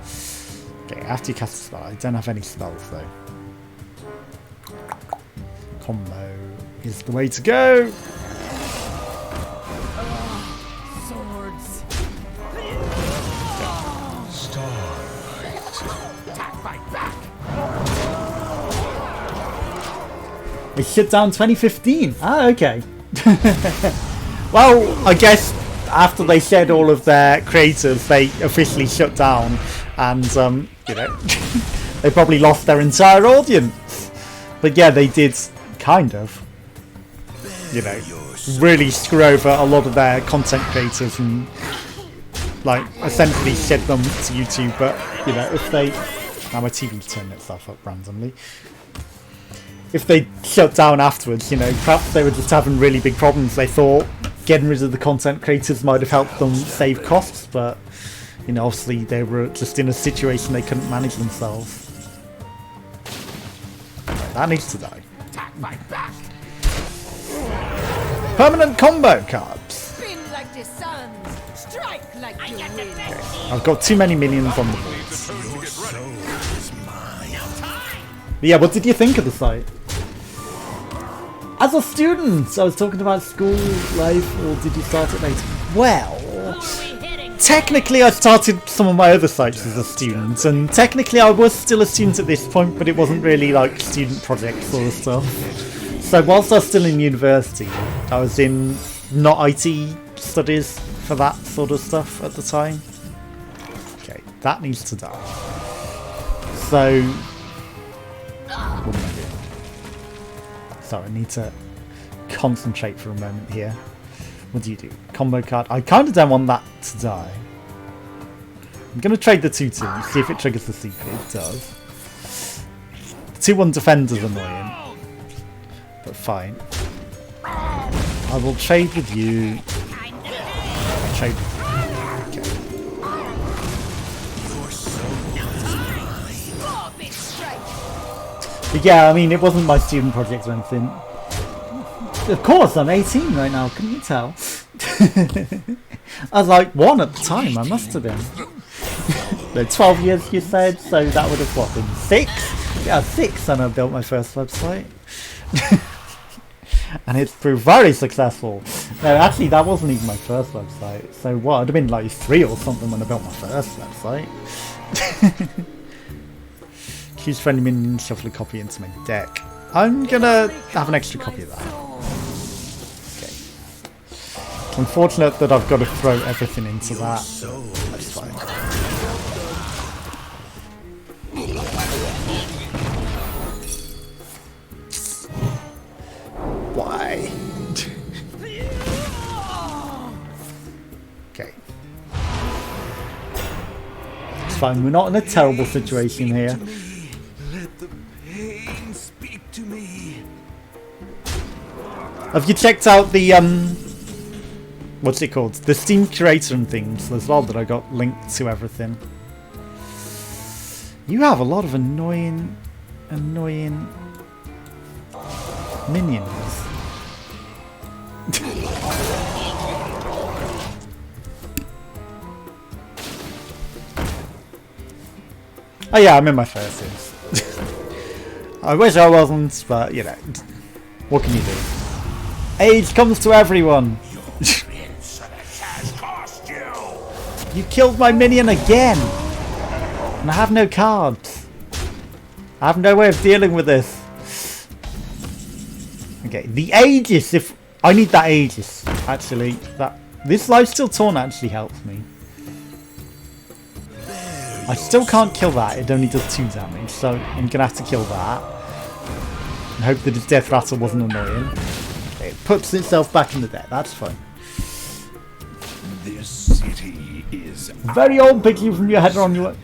Okay, after you cast a spell, I don't have any spells though. Combo is the way to go. It shut down 2015. Ah, okay. Well, I guess after they shed all of their creators, they officially shut down, and you know, they probably lost their entire audience. But yeah, they did kind of, you know, really screw over a lot of their content creators and like essentially shed them to YouTube. But you know, if they, now my TV's turning itself up randomly. If they shut down afterwards, you know, perhaps they were just having really big problems. They thought getting rid of the content creators might have helped them save costs, but, you know, obviously they were just in a situation they couldn't manage themselves. Right, that needs to die. Permanent combo cards. Spin like the suns, strike like the wind. I've got too many minions on the board. But yeah, what did you think of the site? As a student, I was talking about school life, or did you start it later? Well, technically I started some of my other sites as a student, and technically I was still a student at this point, but it wasn't really like student project sort of stuff. So whilst I was still in university, I was in not IT studies for that sort of stuff at the time. Okay, that needs to die. So, what am I doing? Sorry, I need to concentrate for a moment here. What do you do? Combo card. I kind of don't want that to die. I'm going to trade the 2-2, see if it triggers the secret. It does. The 2-1 defender's annoying. But fine. I will trade with you. Trade with you. Okay. But yeah, I mean, it wasn't my student project or anything. Of course, I'm 18 right now, couldn't you tell? I was like 1 at the time, I must have been. No, 12 years you said, so that would have what, been 6? Yeah, 6 when I built my first website. And it's proved very successful. No, actually that wasn't even my first website. So what, I'd have been like 3 or something when I built my first website. Choose friendly minion, shuffle a copy into my deck. I'm gonna have an extra copy of that. Okay. It's unfortunate that I've got to throw everything into that. That's fine. Why? Okay. It's fine, we're not in a terrible situation here. Let the pain speak to me. Have you checked out the what's it called? The Steam curator and things as well that I got linked to everything. You have a lot of annoying minions. Oh yeah, I'm in my 30s. I wish I wasn't, but you know, what can you do? Age comes to everyone. You killed my minion again, and I have no cards. I have no way of dealing with this. Okay, the Aegis. If I need that Aegis, actually, this Lifesteal Taunt actually helps me. I still can't kill that. It only does 2 damage, so I'm gonna have to kill that. And hope that his Death Rattle wasn't annoying. Okay, it puts itself back in the deck. That's fine. This city is Very old picture from your head on your.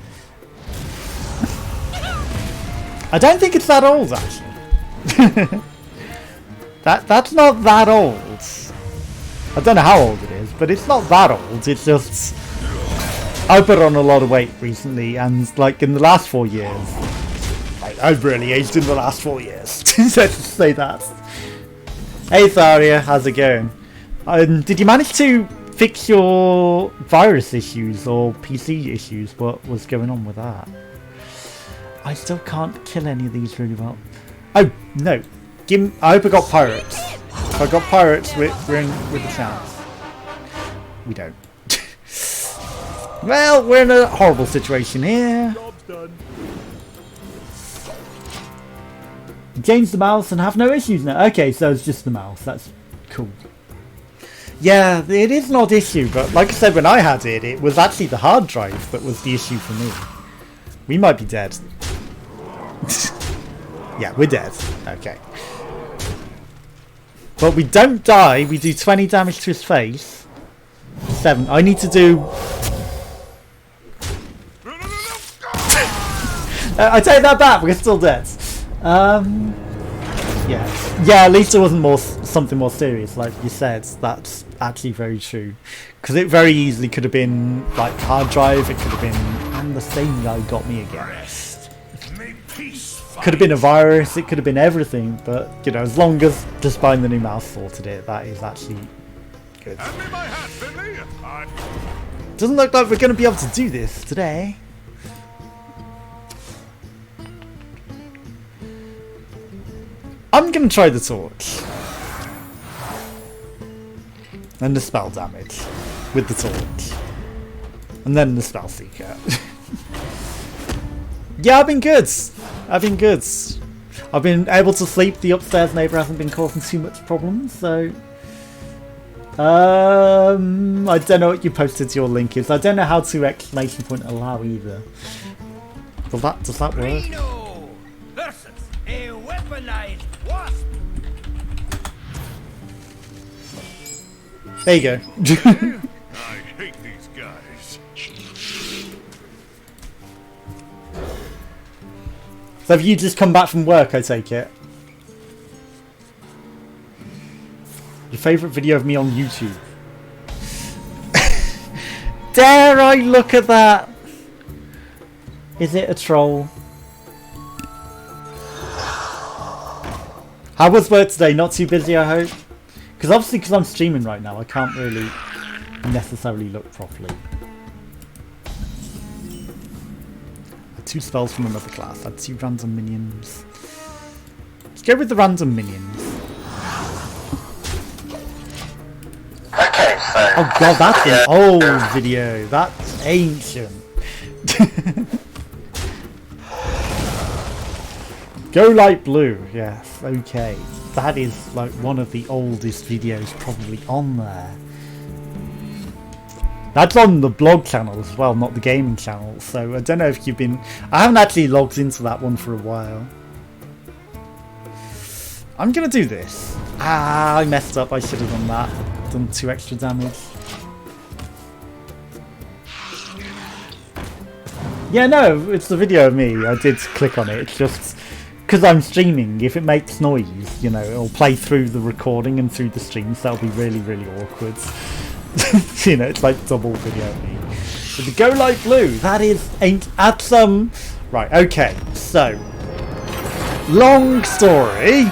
I don't think it's that old, actually. That's not that old. I don't know how old it is, but it's not that old. It's just I put on a lot of weight recently, and like in the last 4 years, I've really aged in the last 4 years. Let's just say that. Hey Tharia, how's it going? Did you manage to fix your virus issues or PC issues? What was going on with that? I still can't kill any of these really well. Oh no! I hope I got pirates. If I got pirates, we're in with a chance. We don't. Well, we're in a horrible situation here. Job's done. Change the mouse and have no issues now. Okay, so it's just the mouse. That's cool. Yeah, it is an odd issue, but like I said, when I had it, it was actually the hard drive that was the issue for me. We might be dead. Yeah, we're dead. Okay. But we don't die. We do 20 damage to his face. 7. I need to do... I take that back. We're still dead. Yeah, at least it wasn't something more serious, like you said. That's actually very true, because it very easily could have been like hard drive. It could have been, and the same guy got me again. Could have been a virus. It could have been everything. But you know, as long as just buying the new mouse sorted it, that is actually good. Doesn't look like we're going to be able to do this today. I'm going to try the torch. And the spell damage with the torch. And then the spell seeker. Yeah, I've been good. I've been able to sleep. The upstairs neighbour hasn't been causing too much problems, so... I don't know what you posted your link is. I don't know how to exclamation point allow either. Does that work? versus a weaponized wasp. There you go. I hate these guys. So have you just come back from work, I take it? Your favourite video of me on YouTube? Dare I look at that? Is it a troll? How was work today? Not too busy, I hope? Because obviously, because I'm streaming right now, I can't really necessarily look properly. Had 2 spells from another class. Had 2 random minions. Let's go with the random minions. Okay, so... Oh god, that's an old video. That's ancient. Go light blue. Yes, okay. That is like one of the oldest videos probably on there. That's on the blog channel as well, not the gaming channel. So I don't know if you've been... I haven't actually logged into that one for a while. I'm going to do this. Ah, I messed up. I should have done that. Done 2 extra damage. Yeah, no, it's the video of me. I did click on it. It's just because I'm streaming. If it makes noise, you know, it'll play through the recording and through the stream. So that'll be really, really awkward. You know, it's like double video of me. But the Go Light Blue, that is ain't at some... Right, okay. So, long story.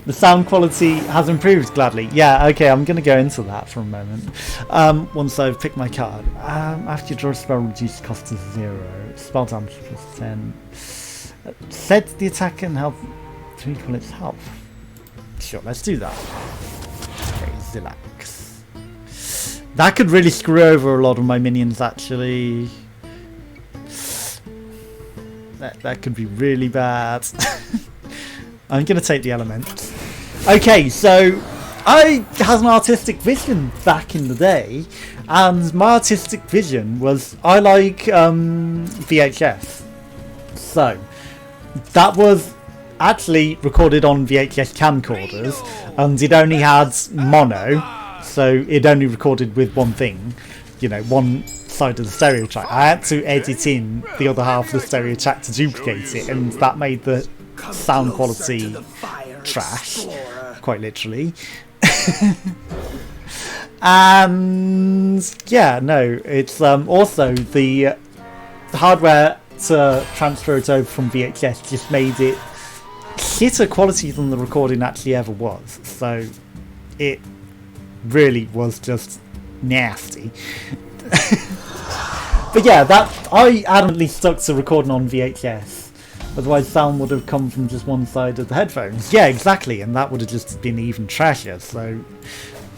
The sound quality has improved, gladly. Yeah, okay, I'm going to go into that for a moment. Once I've picked my card. After you draw a spell, reduce cost to 0. Spell damage plus 10. Set the attacker and health to equal its health. Sure, let's do that. Okay, Zilax. That could really screw over a lot of my minions, actually. That could be really bad. I'm going to take the element. Okay, so I had an artistic vision back in the day, and my artistic vision was I like VHS. So that was actually recorded on VHS camcorders, and it only had mono, so it only recorded with one thing, you know, one side of the stereo track. I had to edit in the other half of the stereo track to duplicate it, and that made the sound quality trash, quite literally. And yeah, no, it's also the hardware to transfer it over from VHS just made it shitter quality than the recording actually ever was, so it really was just nasty. But yeah, that I adamantly stuck to recording on VHS. Otherwise, sound would have come from just one side of the headphones. Yeah, exactly, and that would have just been even trashier. So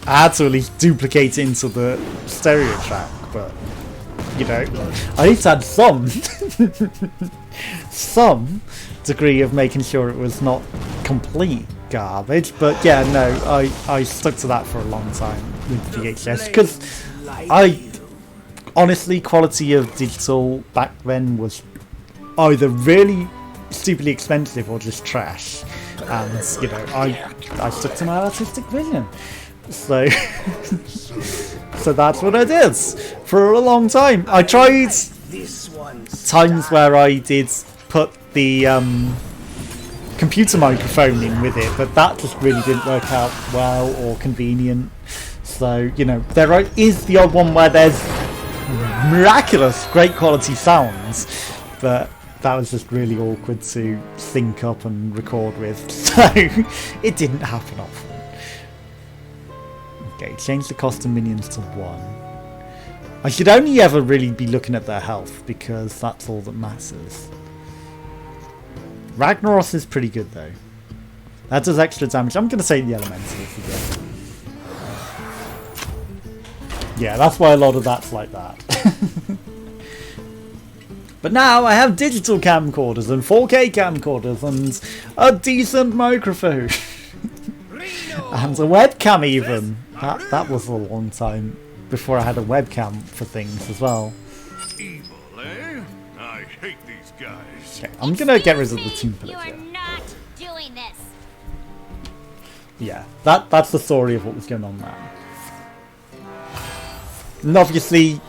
I had to at least duplicate it into the stereo track. But you know, I need to add some degree of making sure it was not complete garbage. But yeah, no, I stuck to that for a long time with VHS because honestly, quality of digital back then was either really stupidly expensive or just trash, and you know, I stuck to my artistic vision, so so that's what I did for a long time. I tried times where I did put the computer microphone in with it, but that just really didn't work out well or convenient. So you know, there is the odd one where there's miraculous great quality sounds, but that was just really awkward to sync up and record with, so it didn't happen often. Okay, change the cost of minions to 1. I should only ever really be looking at their health because that's all that matters. Ragnaros is pretty good though. That does extra damage. I'm going to take the elementals again. Yeah, that's why a lot of that's like that. But now I have digital camcorders and 4K camcorders and a decent microphone. And a webcam even. That was a long time before I had a webcam for things as well. Evil, eh? I hate these guys. Okay, I'm gonna get rid of the team You are political. not doing this. Yeah, that's the story of what was going on there. And obviously,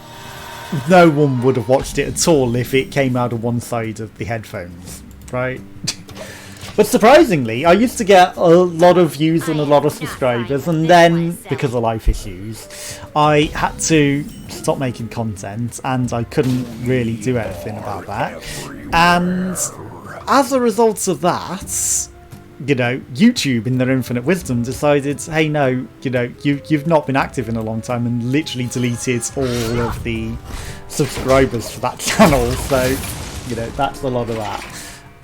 no one would have watched it at all if it came out of one side of the headphones, right? But surprisingly, I used to get a lot of views and a lot of subscribers, and then, because of life issues, I had to stop making content, and I couldn't really do anything about that. And as a result of that, you know, YouTube, in their infinite wisdom, decided, hey, no, you know, you've not been active in a long time, and literally deleted all of the subscribers for that channel. So, you know, that's a lot of that.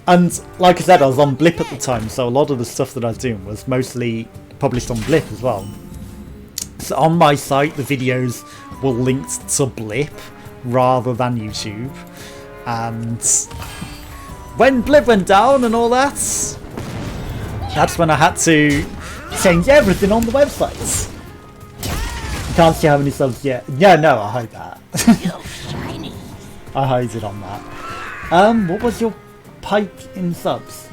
And like I said, I was on Blip at the time, so a lot of the stuff that I was doing was mostly published on Blip as well. So on my site, the videos were linked to Blip rather than YouTube. And when Blip went down and all that, that's when I had to change everything on the website. You can't see how many subs yet. Yeah, no, I hide that. I hide it on that. What was your pike in subs?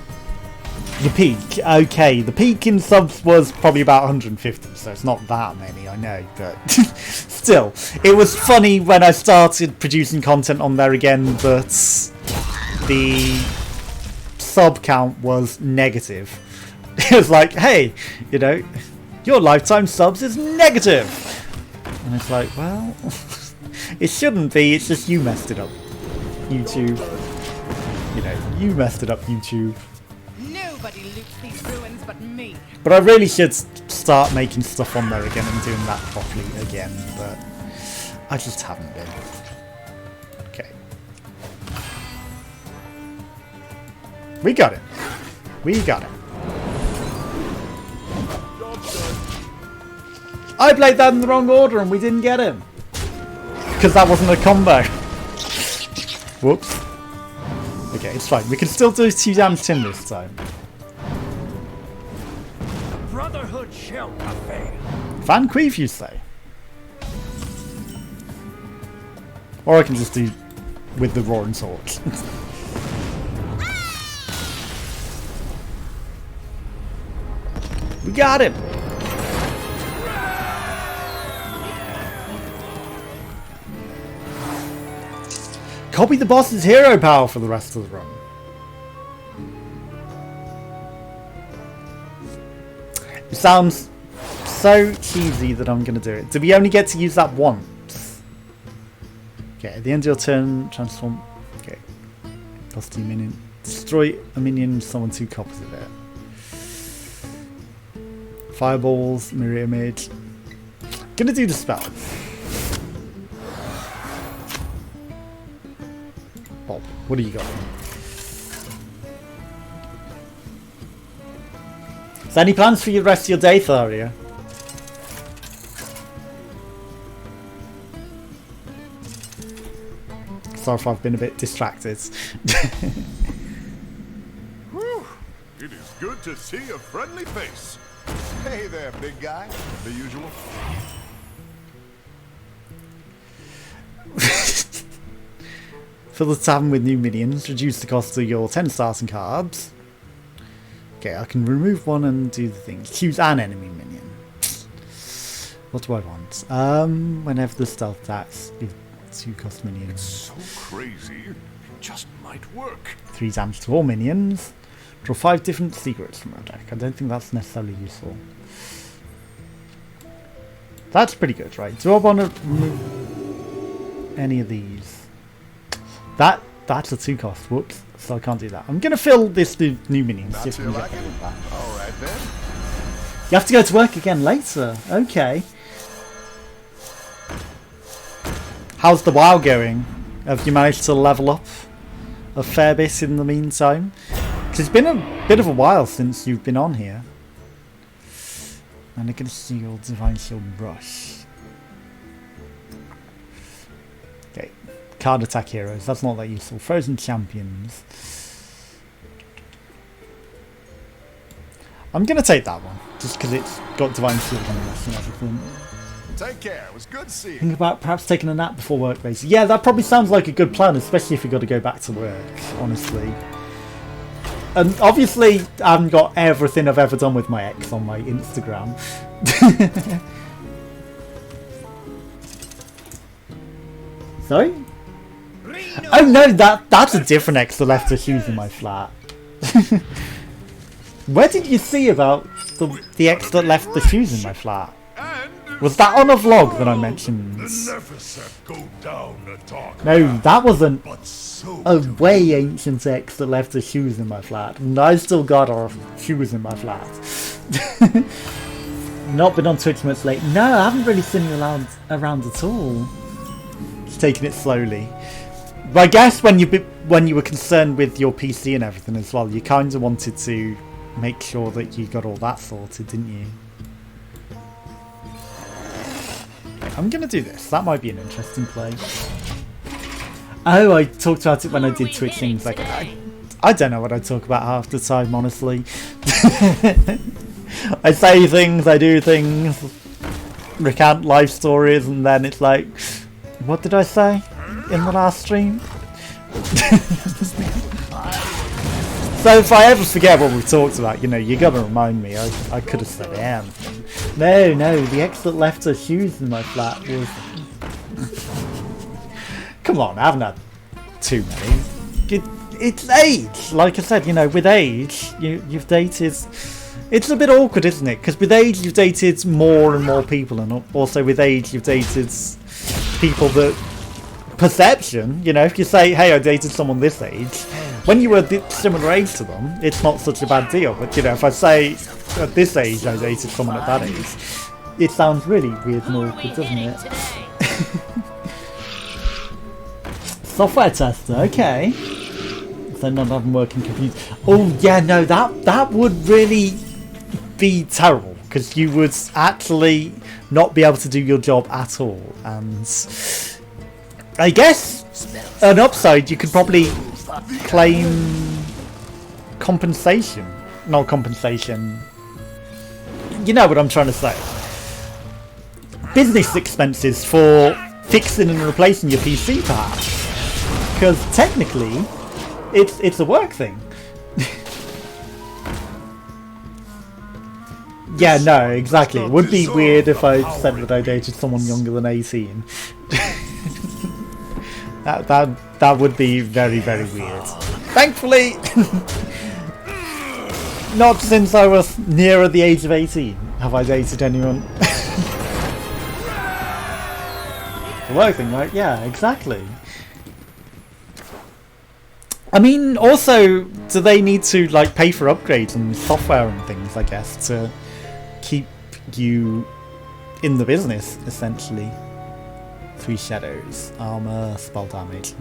Your peak. Okay, the peak in subs was probably about 150, so it's not that many, I know, but still, it was funny when I started producing content on there again that the sub count was negative. It was like, hey, you know, your lifetime subs is negative, and it's like, well, it shouldn't be, it's just you messed it up, YouTube. You know, you messed it up, YouTube. Nobody loots these ruins but me. But I really should start making stuff on there again and doing that properly again, but I just haven't been. Okay. We got it. We got it. I played that in the wrong order and we didn't get him. Because that wasn't a combo. Whoops. Okay, it's fine. We can still do 2 damage to him this time. Brotherhood shall prevail. Van Queef, you say? Or I can just do with the roaring swords. We got him! Copy the boss's hero power for the rest of the run. It sounds so cheesy that I'm going to do it. Do we only get to use that once? Okay, at the end of your turn, transform. Okay. Cost you a minion. Destroy a minion, summon 2 copies of it. Fireballs, mirror image. Gonna do the spell. Bob, what do you got? Is there any plans for the rest of your day, Tharia? Sorry if I've been a bit distracted. Whew. It is good to see a friendly face. Hey there, big guy. The usual. Fill the tavern with new minions. Reduce the cost of your 10 starting cards. Okay, I can remove one and do the things. Choose an enemy minion. What do I want? Whenever the stealth attacks, give 2 cost minions. It's so crazy. It just might work. 3 damage to all minions. Draw 5 different secrets from your deck. I don't think that's necessarily useful. That's pretty good, right? Do I want to remove any of these? That's a 2 cost. Whoops. So I can't do that. I'm going to fill this with new minions. Not Just too like it? All right then. You have to go to work again later. Okay. How's the WoW going? Have you managed to level up a fair bit in the meantime? Because it's been a bit of a while since you've been on here. And I can see your Divine Shield Rush. Okay. Card attack heroes. That's not that useful. Frozen champions. I'm going to take that one. Just because it's got Divine Shield on Rush and everything. Take care. It was good to see you. Think about perhaps taking a nap before work, basically. Yeah, that probably sounds like a good plan, especially if you've got to go back to work, honestly. And obviously, I haven't got everything I've ever done with my ex on my Instagram. Sorry? Oh no, that's a different X that left her shoes in my flat. Where did you see about the X that left the shoes in my flat? Was that on a vlog that I mentioned? No, that wasn't a way ancient X that left the shoes in my flat. And I still got her shoes in my flat. Not been on Twitch much late. No, I haven't really seen you around at all. Just taking it slowly. But I guess when you were concerned with your PC and everything as well, you kind of wanted to make sure that you got all that sorted, didn't you? I'm gonna do this. That might be an interesting play. Oh, I talked about it when I did Twitch things. Like, I don't know what I talk about half the time, honestly. I say things, I do things, recount life stories, and then it's like, what did I say in the last stream? So if I ever forget what we talked about, you know, you gotta remind me. I could have said anything. No, the X that left her shoes in my flat was... Come on, I haven't had too many. It's age. Like I said, you know, with age, you've dated... It's a bit awkward, isn't it? Because with age, you've dated more and more people, and also with age, you've dated people that... Perception, you know, if you say, hey, I dated someone this age, when you were similar age to them, it's not such a bad deal. But, you know, if I say, at this age, I dated someone at that age, it sounds really weird and awkward, doesn't it? Software tester, okay. So not having working computers. Oh, yeah, no, that would really be terrible, because you would actually not be able to do your job at all. And I guess an upside, you could probably claim compensation. Not compensation. You know what I'm trying to say. Business expenses for fixing and replacing your PC, perhaps. Because technically, it's a work thing. Yeah, no, exactly. It would be weird if I said that I dated someone younger than 18. That would be very, very weird. Thankfully, not since I was nearer the age of 18 have I dated anyone. The work thing, right? Yeah, exactly. I mean, also, do they need to like pay for upgrades and software and things, I guess, to keep you in the business, essentially? 3 shadows, armor, spell damage.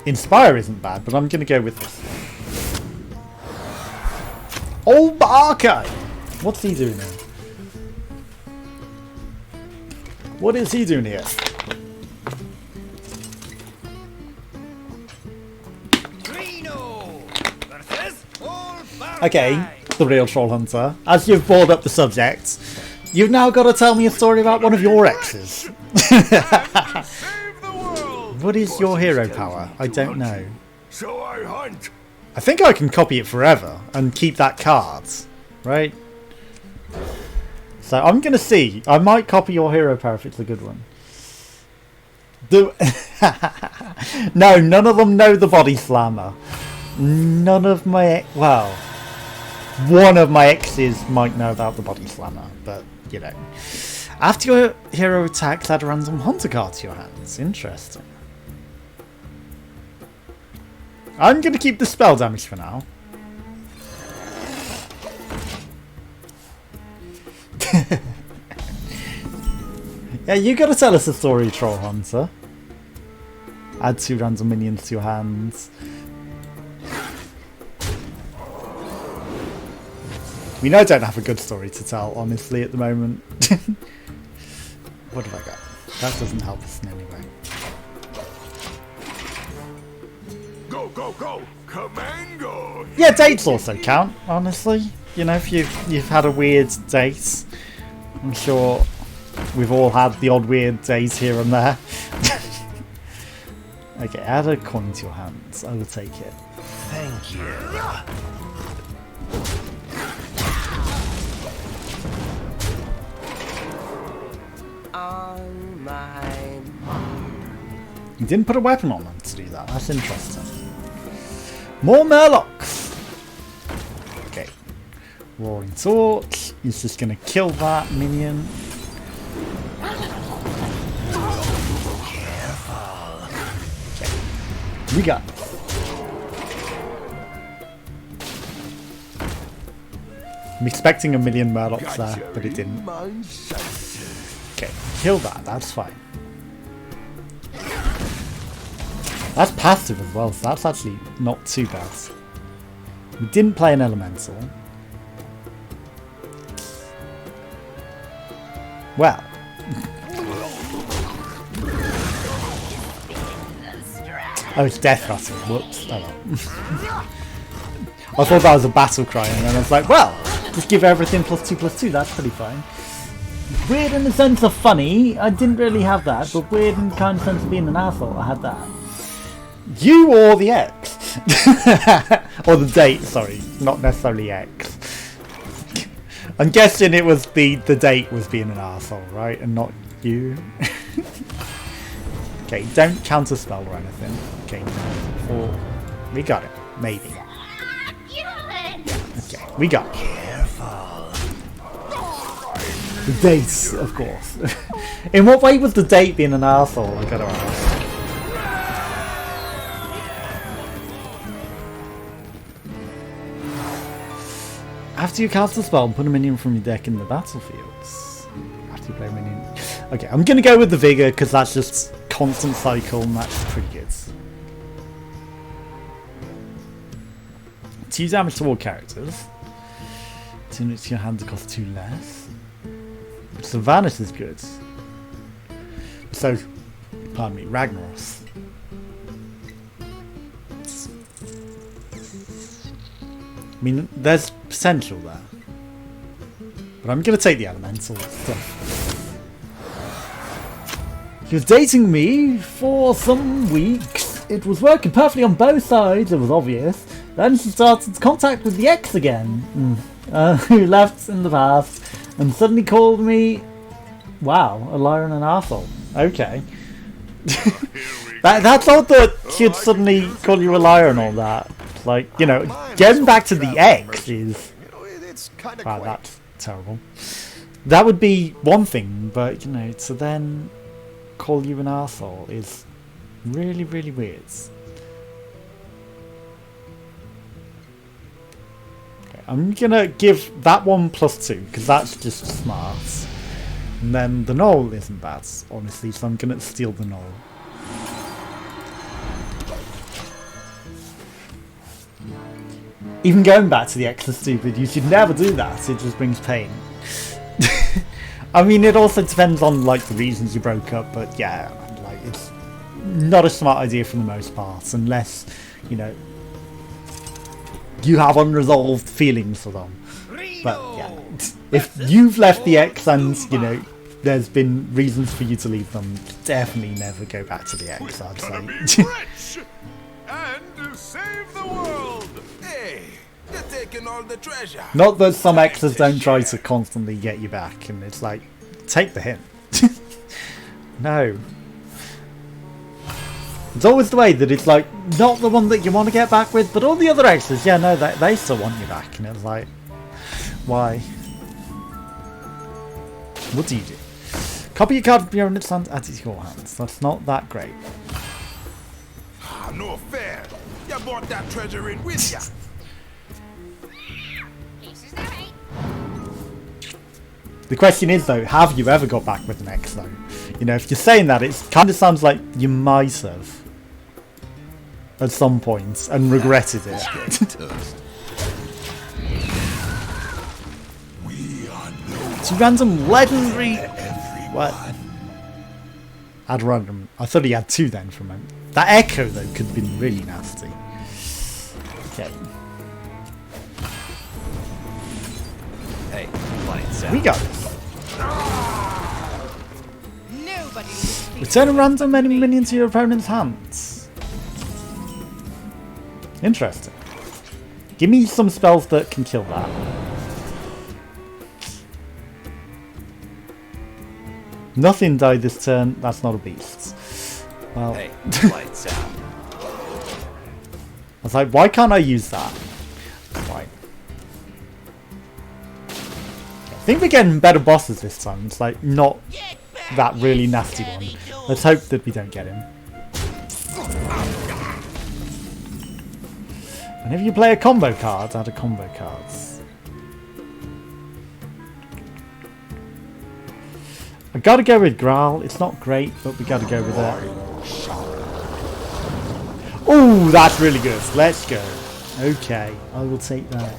Inspire isn't bad, but I'm gonna go with this. Oh, Archive! What's he doing here? What is he doing here? Okay, the real troll hunter. As you've brought up the subject, you've now got to tell me a story about one of your exes. What is your hero power? I don't know. So I hunt. I think I can copy it forever and keep that card, right? So I'm gonna see. I might copy your hero power if it's a good one. No, none of them know the body slammer. None of my one of my exes might know about the body slammer, but you know. After your hero attacks, add a random hunter card to your hands. Interesting. I'm going to keep the spell damage for now. Yeah, you got to tell us a story, Troll Hunter. Add 2 random minions to your hands. I mean, I don't have a good story to tell, honestly, at the moment. What have I got? That doesn't help us in any way. Go, go, go! Command go! Yeah, dates also count, honestly. You know, if you've had a weird date, I'm sure we've all had the odd weird days here and there. Okay, add a coin to your hands. I will take it. Thank you. On my You didn't put a weapon on them to do that. That's interesting. More Murlocs! Okay. Roaring Torch. He's just going to kill that minion. Okay. We got it. I'm expecting a million Murlocs there, but it didn't. Okay, kill that, that's fine. That's passive as well, so that's actually not too bad. We didn't play an elemental. Well. Oh, it's Death Rattle. Whoops. Oh well. I thought that was a battle cry, and then I was like, well, just give everything +2/+2, that's pretty fine. Weird in the sense of funny, I didn't really have that, but weird in the kind of sense of being an asshole, I had that. You or the X? Or the date, sorry, not necessarily X. I'm guessing it was the date was being an asshole, right? And not you. Okay, don't counterspell or anything. Okay, or we got it, maybe. Okay, we got it. The date, of course. In what way was the date being an arsehole? I gotta ask. After you cast a spell, put a minion from your deck in the battlefields. After you play a minion. Okay, I'm gonna go with the Vigor because that's just constant cycle and that's pretty good. 2 damage to all characters. 2 units to your hand to cost 2 less. So Vanish is good. So, pardon me, Ragnaros. I mean, there's potential there. But I'm going to take the elemental stuff. He was dating me for some weeks. It was working perfectly on both sides, it was obvious. Then she started contact with the ex again, who left in the past, and suddenly called me, wow, a liar and an arsehole. Okay. That's odd that she'd suddenly call you a liar and all that. Like, you know, getting back to the ex is... Wow, that's terrible. That would be one thing, but, you know, to then call you an arsehole is really, really weird. Okay, I'm gonna give that one +2, because that's just smart. And then the null isn't bad, honestly, so I'm gonna steal the null. Even going back to the X is stupid. You should never do that. It just brings pain. I mean, it also depends on like the reasons you broke up, but yeah, like it's not a smart idea for the most part, unless you know you have unresolved feelings for them. But yeah, if you've left the X and you know there's been reasons for you to leave them, definitely never go back to the X. I'd say. And save the world. Hey, you're taking all the treasure. Not that some exes don't try to constantly get you back, and it's like, take the hint. No. It's always the way that it's like, not the one that you want to get back with, but all the other exes, yeah, no, they still want you back, and it's like, why? What do you do? Copy your card from your opponent's hand, add it to your hands. That's not that great. No fair. You brought that treasure in with ya. The question is though, have you ever got back with an ex though? You know, if you're saying that, it kind of sounds like you might have at some point and regretted it. It's random legendary. What? Add random. I thought he had 2 then from him. That echo though could have been really nasty. Okay. Hey, lights out. We got this. Nobody. Return a random enemy minion to your opponent's hands. Interesting. Give me some spells that can kill that. Nothing died this turn. That's not a beast. Well, Hey, lights out. I was like, why can't I use that? Right. I think we're getting better bosses this time. It's like not that really nasty one. Let's hope that we don't get him. Whenever you play a combo card, add a combo cards. I gotta go with Graal. It's not great, but we gotta go with it. Oh, that's really good. Let's go. Okay, I will take that.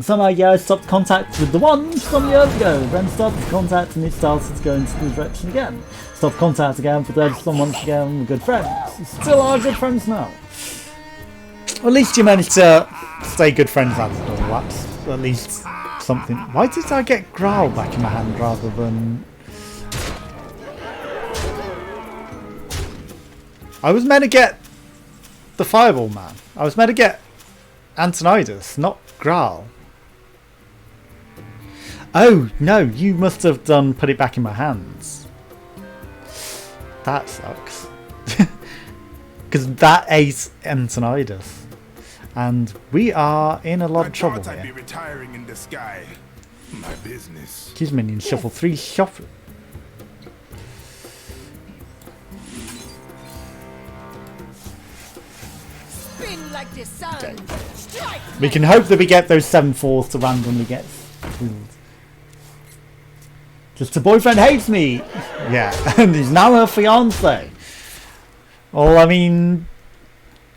Somehow, yeah, I stopped contact with the one some years ago. Then stopped contact and it started to go into the direction again. Stopped contact again for 30 some months again. We're good friends. Still are good friends now. Well, at least you managed to stay good friends after all. That's at least something. Why did I get Graal back in my hand rather than... I was meant to get the Fireball Man. I was meant to get Antonidas, not Graal. Oh, no, you must have done put it back in my hands. That sucks. Because that ate Antonidas. And we are in a lot of trouble I'd be here. retiring in the sky. My business. Excuse me, minion, shuffle 3, shuffle. Spin like the sun. Strike We can hope that we get those 7/4 to randomly get killed. Just her boyfriend hates me! Yeah, and he's now her fiance. Well, I mean,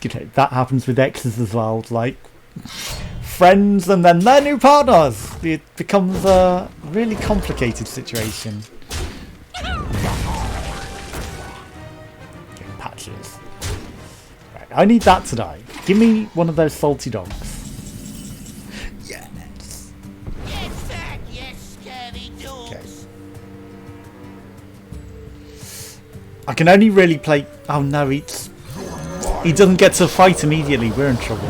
you know, that happens with exes as well. Like, friends and then their new partners. It becomes a really complicated situation. Okay, patches. Right, I need that to die. Give me one of those salty dogs. Yes. Okay. I can only really play. Oh no, he doesn't get to fight immediately. We're in trouble.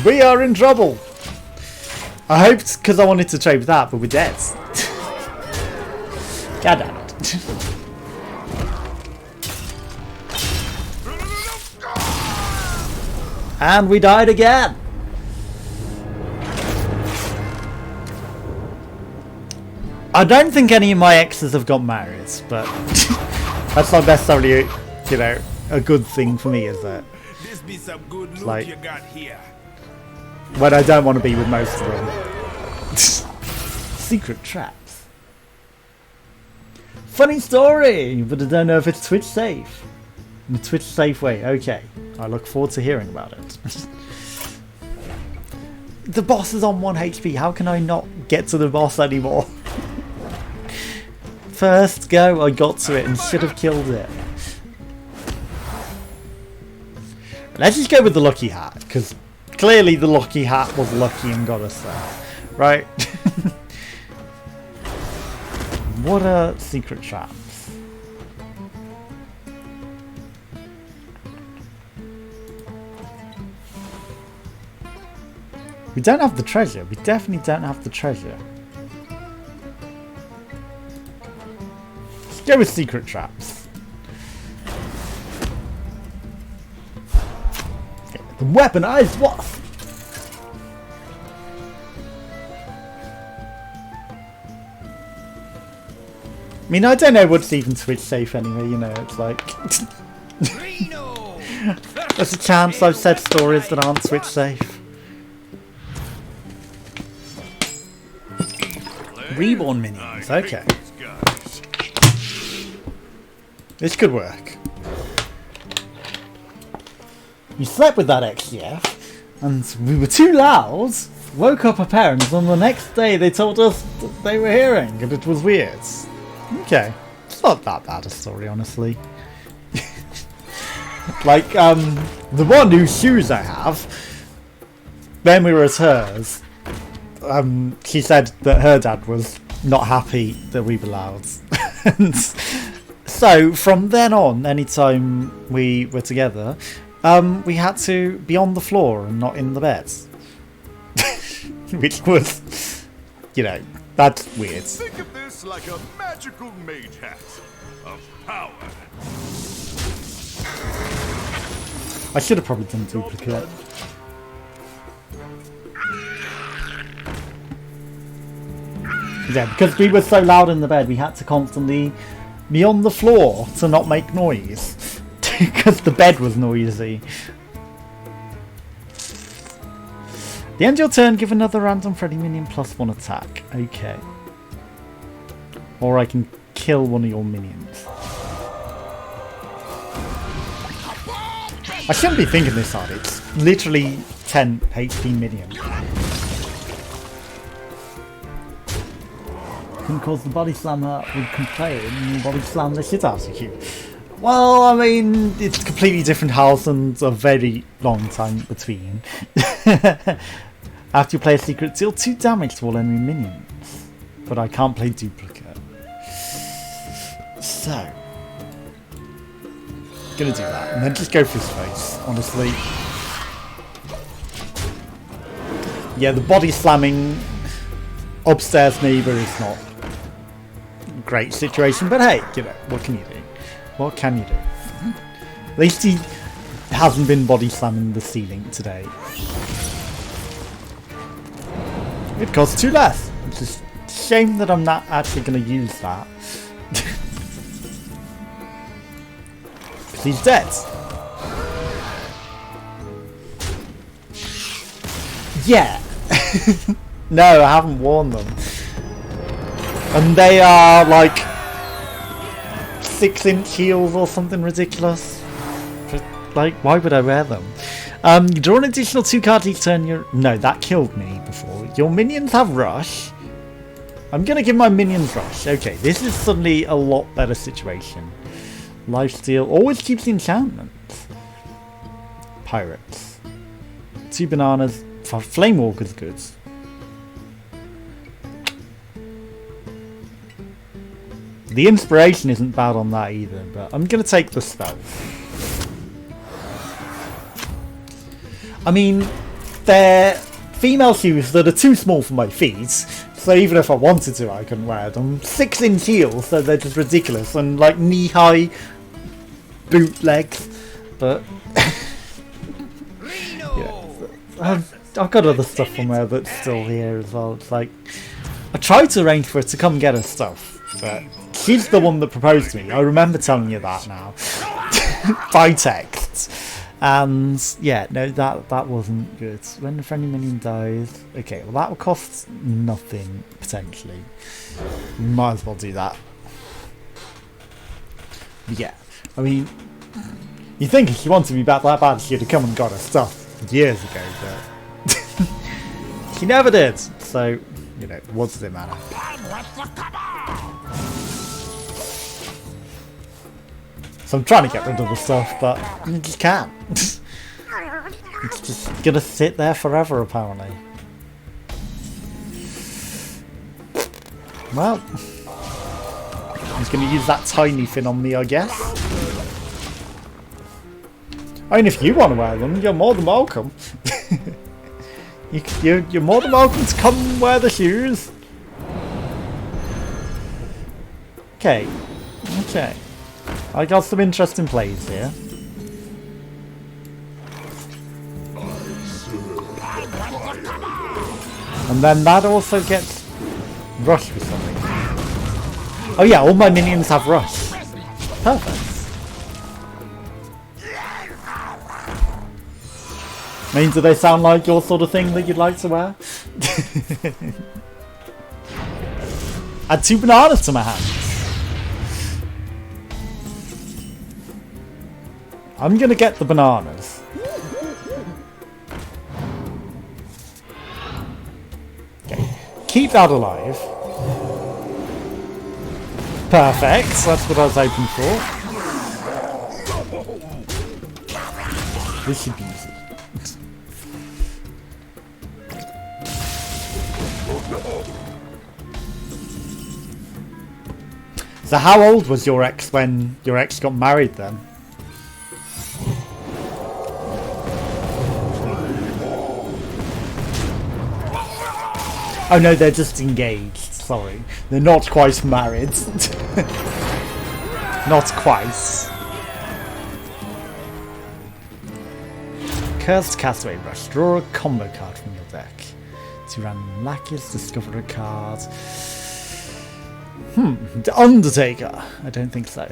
We are in trouble. I hoped because I wanted to trade with that, but we're dead. God damn it. And we died again. I don't think any of my exes have got married, but that's not necessarily, you know, a good thing for me, is it? This be some good loot Like- you got here. When I don't want to be with most of them. Secret traps. Funny story, but I don't know if it's Twitch safe. In a Twitch safe way, okay. I look forward to hearing about it. The boss is on 1 HP, how can I not get to the boss anymore? First go, I got to it and should have killed it. Let's just go with the lucky hat, because clearly the lucky hat was lucky and got us there. Right? What are secret traps? We don't have the treasure. We definitely don't have the treasure. Let's go with secret traps. Okay, the weaponized wasp. I mean, I don't know what's even Twitch safe anyway, you know, it's like... There's a chance I've said stories that aren't Twitch safe. Reborn minions, okay. This could work. You slept with that XGF, and we were too loud, woke up our parents, and the next day they told us that they were hearing, and it was weird. Okay, it's not that bad a story, honestly. Like, the one whose shoes I have, when we were at hers, she said that her dad was not happy that we were loud. And so, from then on, anytime we were together, we had to be on the floor and not in the bed. which was, you know, that's weird. Think of this like a magical mage hat of power. I should have probably done duplicate. Yeah, because we were so loud in the bed, we had to constantly be on the floor to not make noise. Because the bed was noisy. The end of your turn, give another random Freddy minion +1 attack. Okay. Or I can kill one of your minions. I shouldn't be thinking this hard. It's literally 10 HP minion. Can cause the body slammer with complain and body slam the shit out of you. Well, I mean, it's a completely different house and a very long time between. After you play a secret, deal 2 damage to all enemy minions. But I can't play duplicate. So, gonna do that, and then just go for his face, honestly. Yeah, the body slamming upstairs neighbour is not a great situation, but hey, you know, what can you do? What can you do? At least he hasn't been body slamming the ceiling today. It costs 2 less. It's just a shame that I'm not actually going to use that. Because he's dead. Yeah. No, I haven't worn them. And they are like 6-inch heels or something ridiculous. Like, why would I wear them? You draw an additional 2 cards each turn. No, that killed me before. Your minions have rush. I'm gonna give my minions rush. Okay, this is suddenly a lot better situation. Lifesteal always keeps the enchantments. Pirates. 2 bananas. Flame Walker's good. The inspiration isn't bad on that either, but I'm gonna take the spell. I mean, they're female shoes that are too small for my feet, so even if I wanted to, I couldn't wear them. 6-inch heels, so they're just ridiculous, and like knee-high bootlegs, but yeah, I've got other stuff from there that's still here as well. It's like, I tried to arrange for her to come get her stuff, but she's the one that proposed to me. I remember telling you that now. By text. And yeah, no, that wasn't good. When the friendly minion dies, okay, well that will cost nothing potentially. Might as well do that. But yeah, I mean, you think if she wanted me back that bad, she'd have come and got her stuff years ago, but she never did. So, you know, what does it matter? So I'm trying to get rid of the stuff, but you just can't. It's just gonna sit there forever, apparently. Well, I'm just gonna use that tiny fin on me, I guess. I mean, if you want to wear them, you're more than welcome. You're more than welcome to come wear the shoes. Okay. Okay. I got some interesting plays here. And then that also gets rush for something. Oh yeah, all my minions have rush. Perfect. I mean, do they sound like your sort of thing that you'd like to wear? Add 2 bananas to my hand. I'm gonna get the bananas. Okay, keep that alive. Perfect, that's what I was hoping for. This should be easy. So how old was your ex when your ex got married then? Oh no, they're just engaged. Sorry. They're not quite married. Not quite. Cursed Castaway Rush. Draw a combo card from your deck. 2 random lackeys. Discover a card. The Undertaker. I don't think so.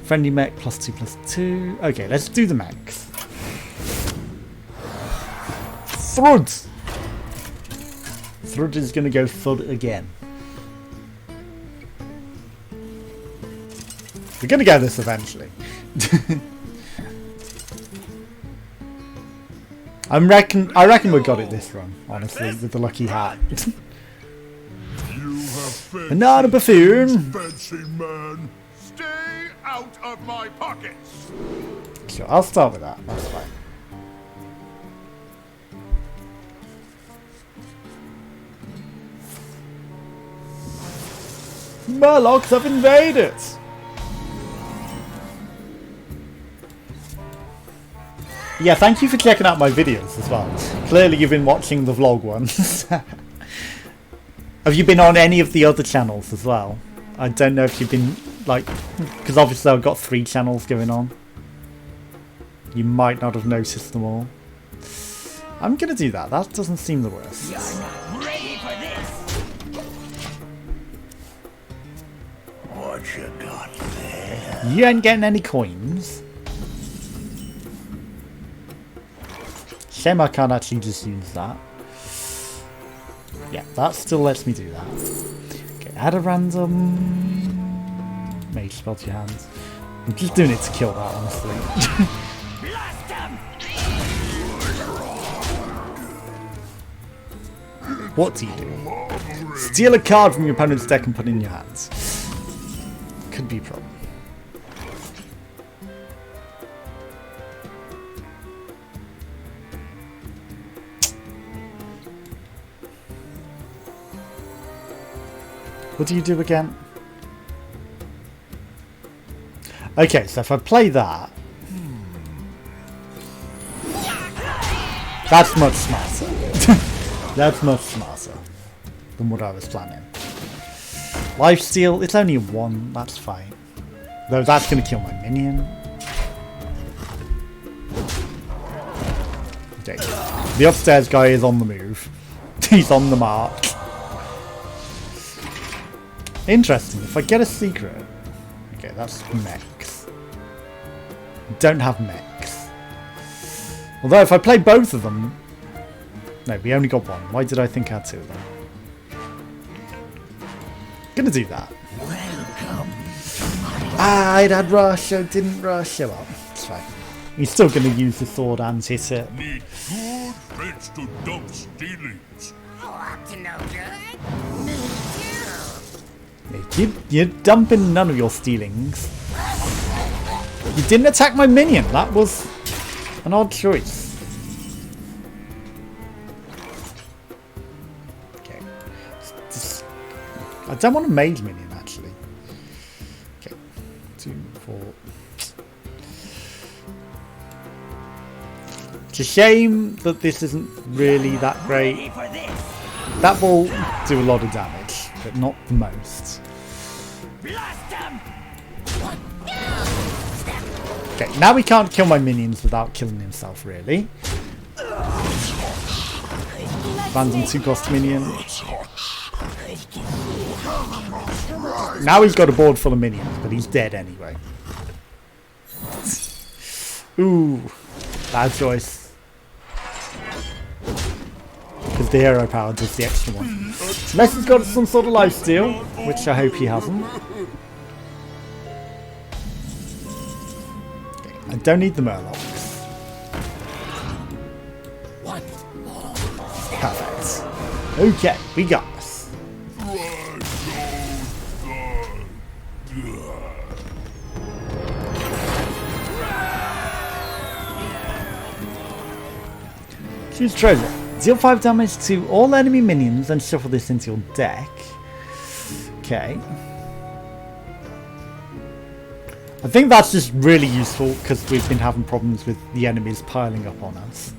Friendly mech +2/+2. Okay, let's do the mechs. Thrud! Thrud is going to go thud again. We're going to get this eventually. I reckon we got it this run, honestly, with the lucky hat. Another buffoon. Fancy man. Stay out of my pockets. Sure, I'll start with that. That's fine. Murlocs have invaded! Yeah, thank you for checking out my videos as well. Clearly you've been watching the vlog ones. Have you been on any of the other channels as well? I don't know if you've been, like, because obviously I've got 3 channels going on. You might not have noticed them all. I'm gonna do that. That doesn't seem the worst. You're not ready for this. What you got there? You ain't getting any coins. Shame I can't actually just use that. Yeah, that still lets me do that. Okay, add a random mage spell to your hands. I'm just doing it to kill that, honestly. Blast him! What do you do? Steal a card from your opponent's deck and put it in your hands. Could be a problem. What do you do again? Okay, so if I play that, that's much smarter. That's much smarter than what I was planning. Lifesteal, it's only a 1, that's fine. Though that's going to kill my minion. Okay, the upstairs guy is on the move. He's on the mark. Interesting, if I get a secret... Okay, that's mechs. Don't have mechs. Although if I play both of them... No, we only got 1. Why did I think I had 2 of them? Gonna do that. Welcome. I'd had rush, I didn't rush. Oh well, it's fine. He's still gonna use the sword and hit it. Need good friends to dump stealings. Oh, up to no good. Me too. You're dumping none of your stealings. You didn't attack my minion. That was an odd choice. Okay. I don't want a mage minion, actually. Okay. 2, 4. It's a shame that this isn't really that great. That will do a lot of damage, but not the most. Okay, now he can't kill my minions without killing himself, really. Random 2-cost minion. Now he's got a board full of minions, but he's dead anyway. Ooh, bad choice. Because the hero power does the extra one. Unless he's got some sort of lifesteal, which I hope he hasn't. Okay, I don't need the Murlocs. Perfect. Okay, we got this. Choose treasure. Deal 5 damage to all enemy minions and shuffle this into your deck. Okay. I think that's just really useful because we've been having problems with the enemies piling up on us.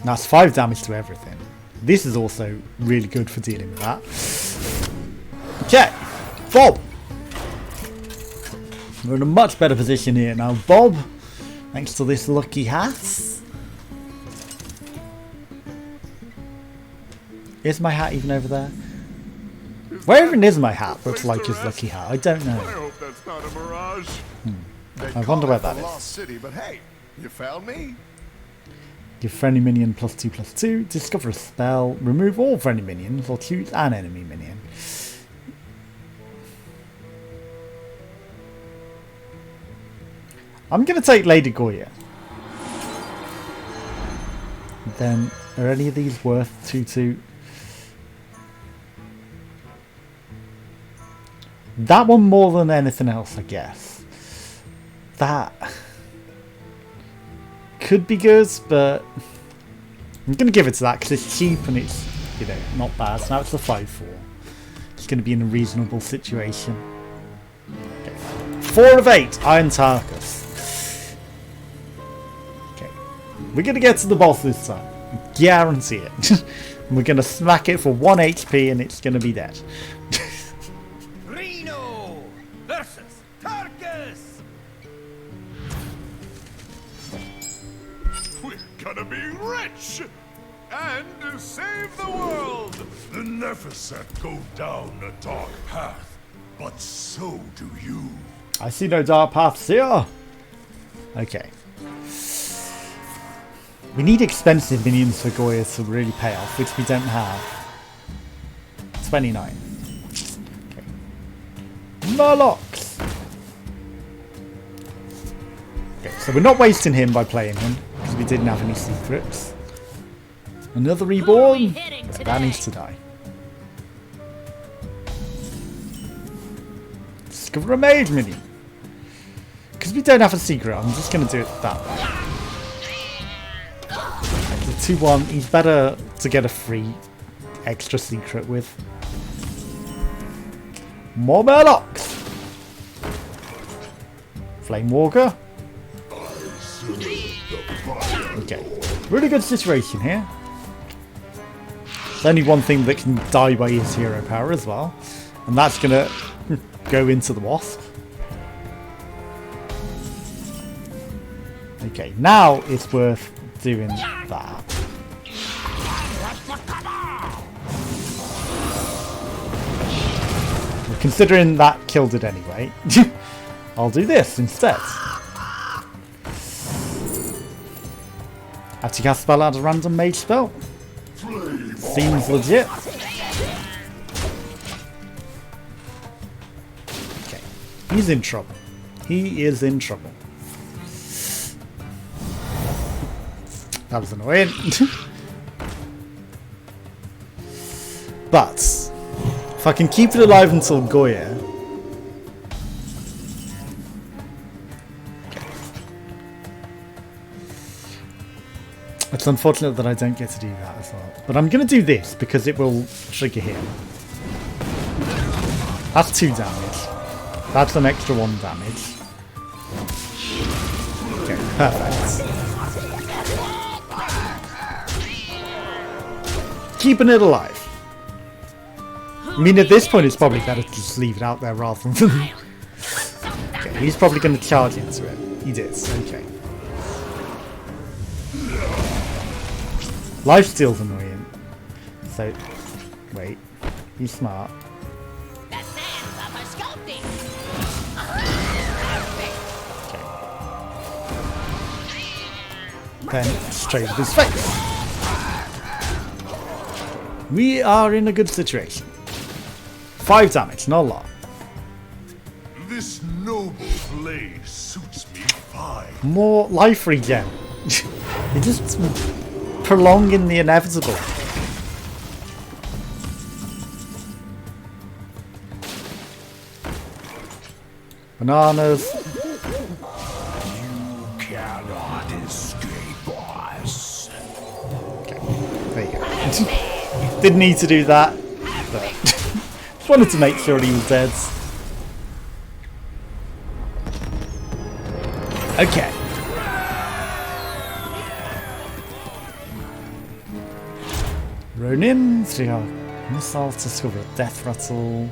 That's 5 damage to everything. This is also really good for dealing with that. Okay, Bob. We're in a much better position here now, Bob. Thanks to this lucky hat. Is my hat even over there? Where even is my hat? Looks like his lucky hat. I don't I know. hope that's not a mirage. I wonder where that is. Lost City, but hey, you found me. Give friendly minion +2/+2. Discover a spell. Remove all friendly minions or choose an enemy minion. I'm going to take Lady Goya. Then, are any of these worth 2/2? That one more than anything else, I guess. That could be good, but I'm going to give it to that because it's cheap and it's, you know, not bad. So now it's a 5/4. It's going to be in a reasonable situation. Okay. 4 of 8, Iron Tarkus. Okay. We're going to get to the boss this time. Guarantee it. We're going to smack it for 1 HP and it's going to be dead. Reno versus Tarkus. We're gonna be rich and save the world. The Nephesset go down a dark path, but so do you. I see no dark paths here. Okay. We need expensive minions for Goya to really pay off, which we don't have. 29. Okay. Murlocs! Okay, so we're not wasting him by playing him, because we didn't have any secrets. Another reborn? That needs to die. Discover a mage minion. Because we don't have a secret, I'm just going to do it that way. The 2-1, he's better to get a free extra secret with. More Murlocs! Flame Walker. Okay, really good situation here. There's only one thing that can die by his hero power as well, and that's going to go into the Wasp. Okay, now it's worth doing that. Considering that killed it anyway, I'll do this instead. Have to cast a spell out of random mage spell. Seems legit. Okay, he's in trouble. He is in trouble. That was annoying. But if I can keep it alive until Goya. It's unfortunate that I don't get to do that as well. But I'm going to do this because it will trigger him. That's 2 damage. That's an extra 1 damage. Okay, perfect. Keeping it alive. I mean, at this point, it's probably better to just leave it out there rather than... Okay, he's probably going to charge into it. He did, okay. Lifesteal's annoying. So, wait. He's smart. The sands of her sculpting. Okay. Then, straight with his face. We are in a good situation. 5 damage, not a lot. This noble blade suits me fine. More life regen. You're just prolonging the inevitable. Bananas. You cannot escape us. Okay, there you go. Didn't need to do that, but just wanted to make sure he was dead. Okay. Ronin, 3 arc missile to discover a death rattle.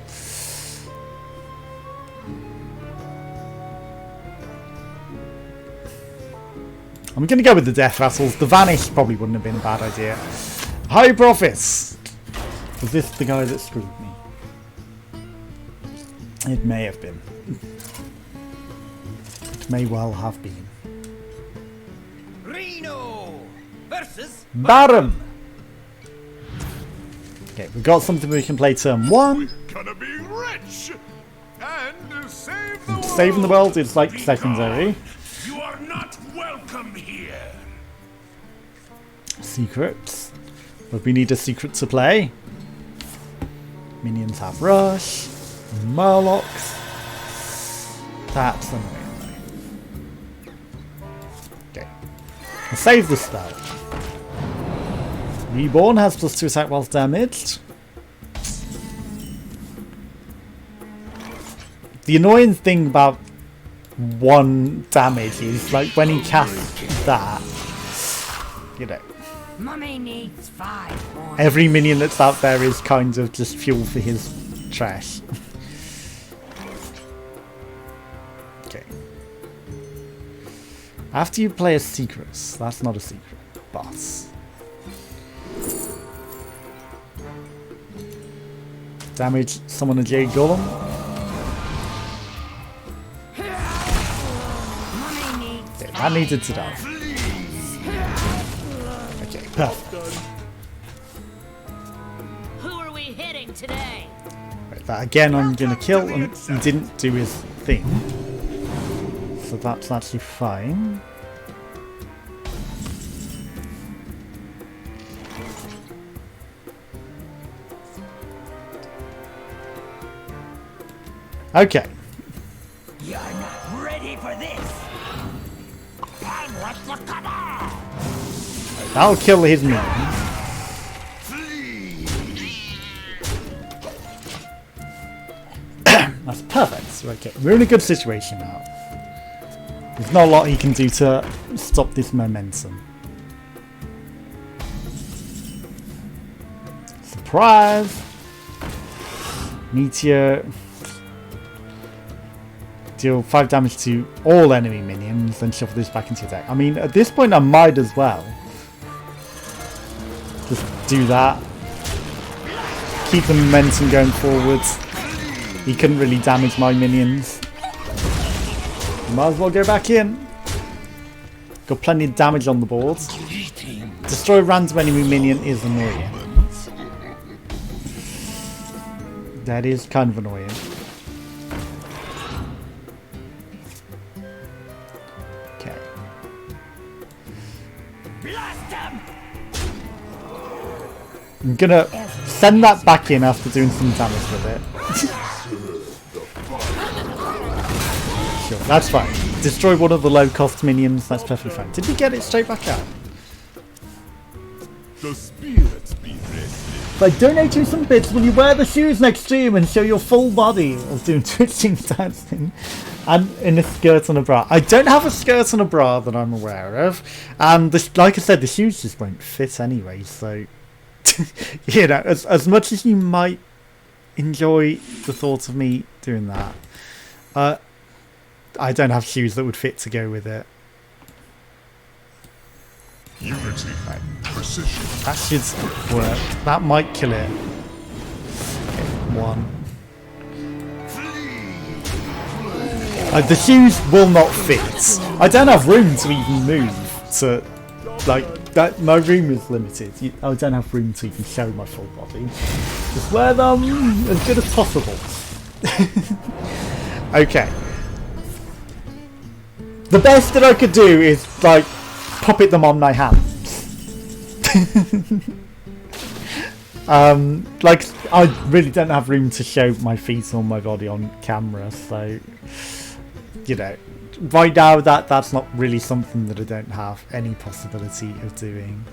I'm going to go with the death rattles. The vanish probably wouldn't have been a bad idea. High profits! Was this the guy that screwed me? It may have been. It may well have been. Reno versus Baron! Okay, we've got something we can play turn 1. Gonna be rich and save the world. Saving the world is like secondary. You are not welcome here. Secrets. But we need a secret to play. Minions have rush. Murlocs. That's annoying. Okay. I'll save the spell. Reborn has +2 attack whilst damaged. The annoying thing about 1 damage is like when he casts that, you know, Mummy needs 5 more. every minion that's out there is kind of just fuel for his trash. Okay. After you play a secret, that's not a secret, boss. Damage summon a Jade Golem. Okay, that needed to die. Okay, perfect. Who are we hitting today? Right, that again I'm gonna kill, and he didn't do his thing. So that's actually fine. Okay. You're not ready for this. And what's the cover? That'll kill his minion. That's perfect. Okay, we're in a good situation now. There's not a lot he can do to stop this momentum. Surprise! Meteor. Deal 5 damage to all enemy minions, then shuffle this back into your deck. I mean, at this point I might as well just do that. Keep the momentum going forwards. He couldn't really damage my minions. Might as well go back in. Got plenty of damage on the board. Destroy a random enemy minion is annoying. That is kind of annoying. Okay. I'm gonna send that back in after doing some damage with it. Sure, that's fine. Destroy one of the low-cost minions, that's perfectly fine. Did we get it straight back out? The spirits be ready. By donating some bits, will you wear the shoes next stream and show your full body? Or doing twitching dancing and in a skirt and a bra. I don't have a skirt and a bra that I'm aware of. And this, like I said, the shoes just won't fit anyway, so you know, as much as you might enjoy the thought of me doing that, I don't have shoes that would fit to go with it. Unity. Precision. That should work. That might kill it. Okay, 1. The shoes will not fit. I don't have room to even move. So, like, that my room is limited. I don't have room to even show my full body. Just wear them as good as possible. Okay. The best that I could do is, like, puppet them on my hands. Like, I really don't have room to show my feet or my body on camera, so, you know, right now that's not really something that I don't have any possibility of doing.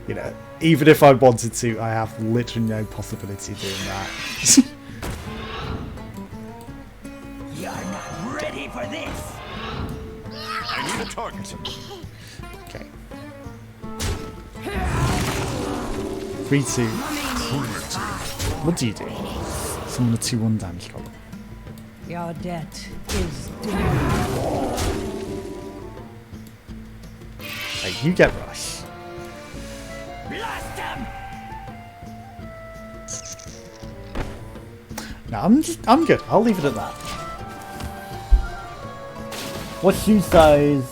You know, even if I wanted to, I have literally no possibility of doing that. You're not ready for this. I need a target. Okay. 3-2. What do you do? Summon a 2-1 damage column. Your debt is due. Hey, you get rush. Blast him! No, I'm good. I'll leave it at that. What shoe size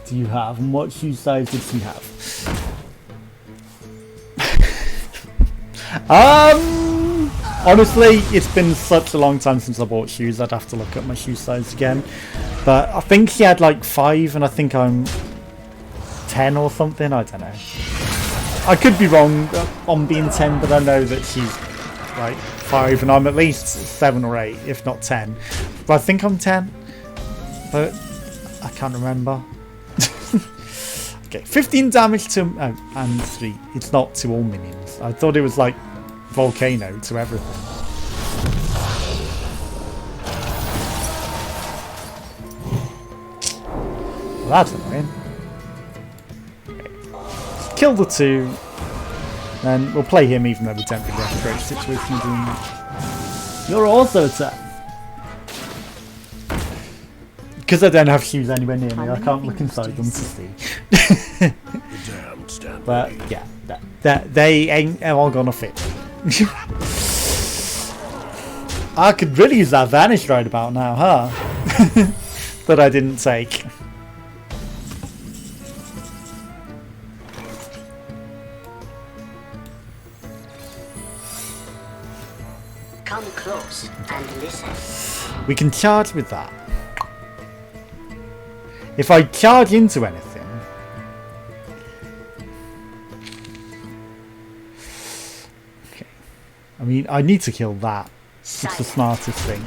do you have, and what shoe size does he have? Honestly, it's been such a long time since I bought shoes. I'd have to look at my shoe size again. But I think he had like 5, and I think I'm 10 or something. I don't know. I could be wrong on being 10, but I know that she's like 5, and I'm at least 7 or 8, if not 10. But I think I'm 10, but I can't remember. Okay, 15 damage to and 3. It's not to all minions. I thought it was like volcano to everything. Well, that's annoying. Okay. Kill the 2. Then we'll play him even though we don't really have a great situation of doing that. You're also a 10. Because I don't have shoes anywhere near me, I can't look inside them to see. But yeah, they ain't all gonna fit. I could really use that vanish right about now, huh? That I didn't take. Come close and listen. We can charge with that. If I charge into anything, okay. I mean, I need to kill that. It's the smartest thing.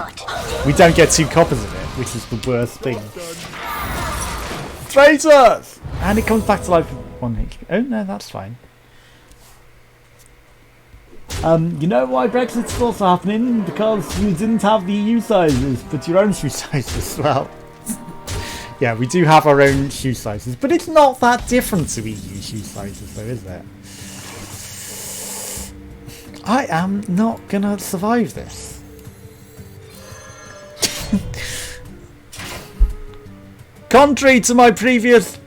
We don't get 2 coppers of it, which is the worst thing. Traitors! And it comes back to life with 1 HP. Oh no, that's fine. You know why Brexit's also happening? Because you didn't have the EU sizes, but your own shoe sizes as well. Yeah, we do have our own shoe sizes, but it's not that different to EU shoe sizes though, is it? I am not gonna survive this. Contrary to my previous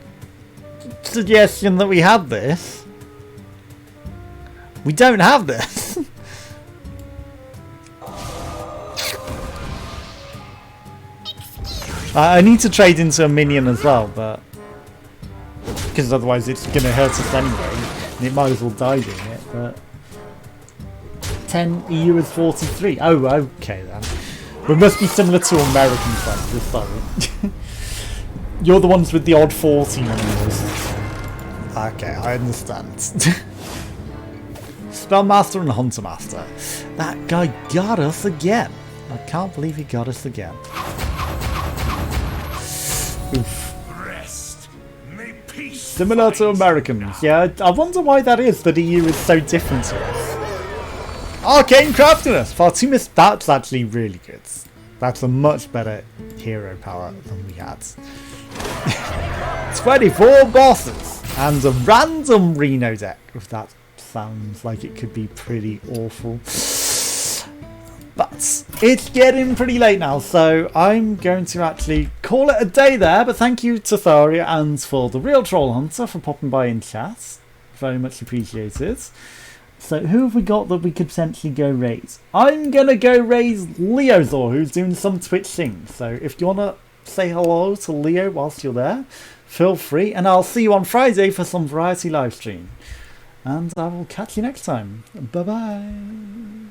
suggestion that we had this, we don't have this. I need to trade into a minion as well, but because otherwise it's going to hurt us anyway, and it might as well die doing it. But 10 EU is 43. Oh, okay then. We must be similar to American sizes. Sorry, you're the ones with the odd 40 numbers. Okay, I understand. Spellmaster and Hunter Master. That guy got us again. I can't believe he got us again. Oof. Rest. May peace Similar to Americans. Yeah, I wonder why that is, that EU is so different to us. Arcane Craftiness! Fartimus, that's actually really good. That's a much better hero power than we had. 24 bosses! And a random Reno deck. If that sounds like it could be pretty awful. But it's getting pretty late now, so I'm going to actually call it a day there. But thank you to Tharia and for the Real Troll Hunter for popping by in chat. Very much appreciated. So who have we got that we could potentially go raise? I'm going to go raise Leozor, who's doing some Twitch things. So if you want to say hello to Leo whilst you're there, feel free. And I'll see you on Friday for some variety live stream. And I will catch you next time. Bye-bye.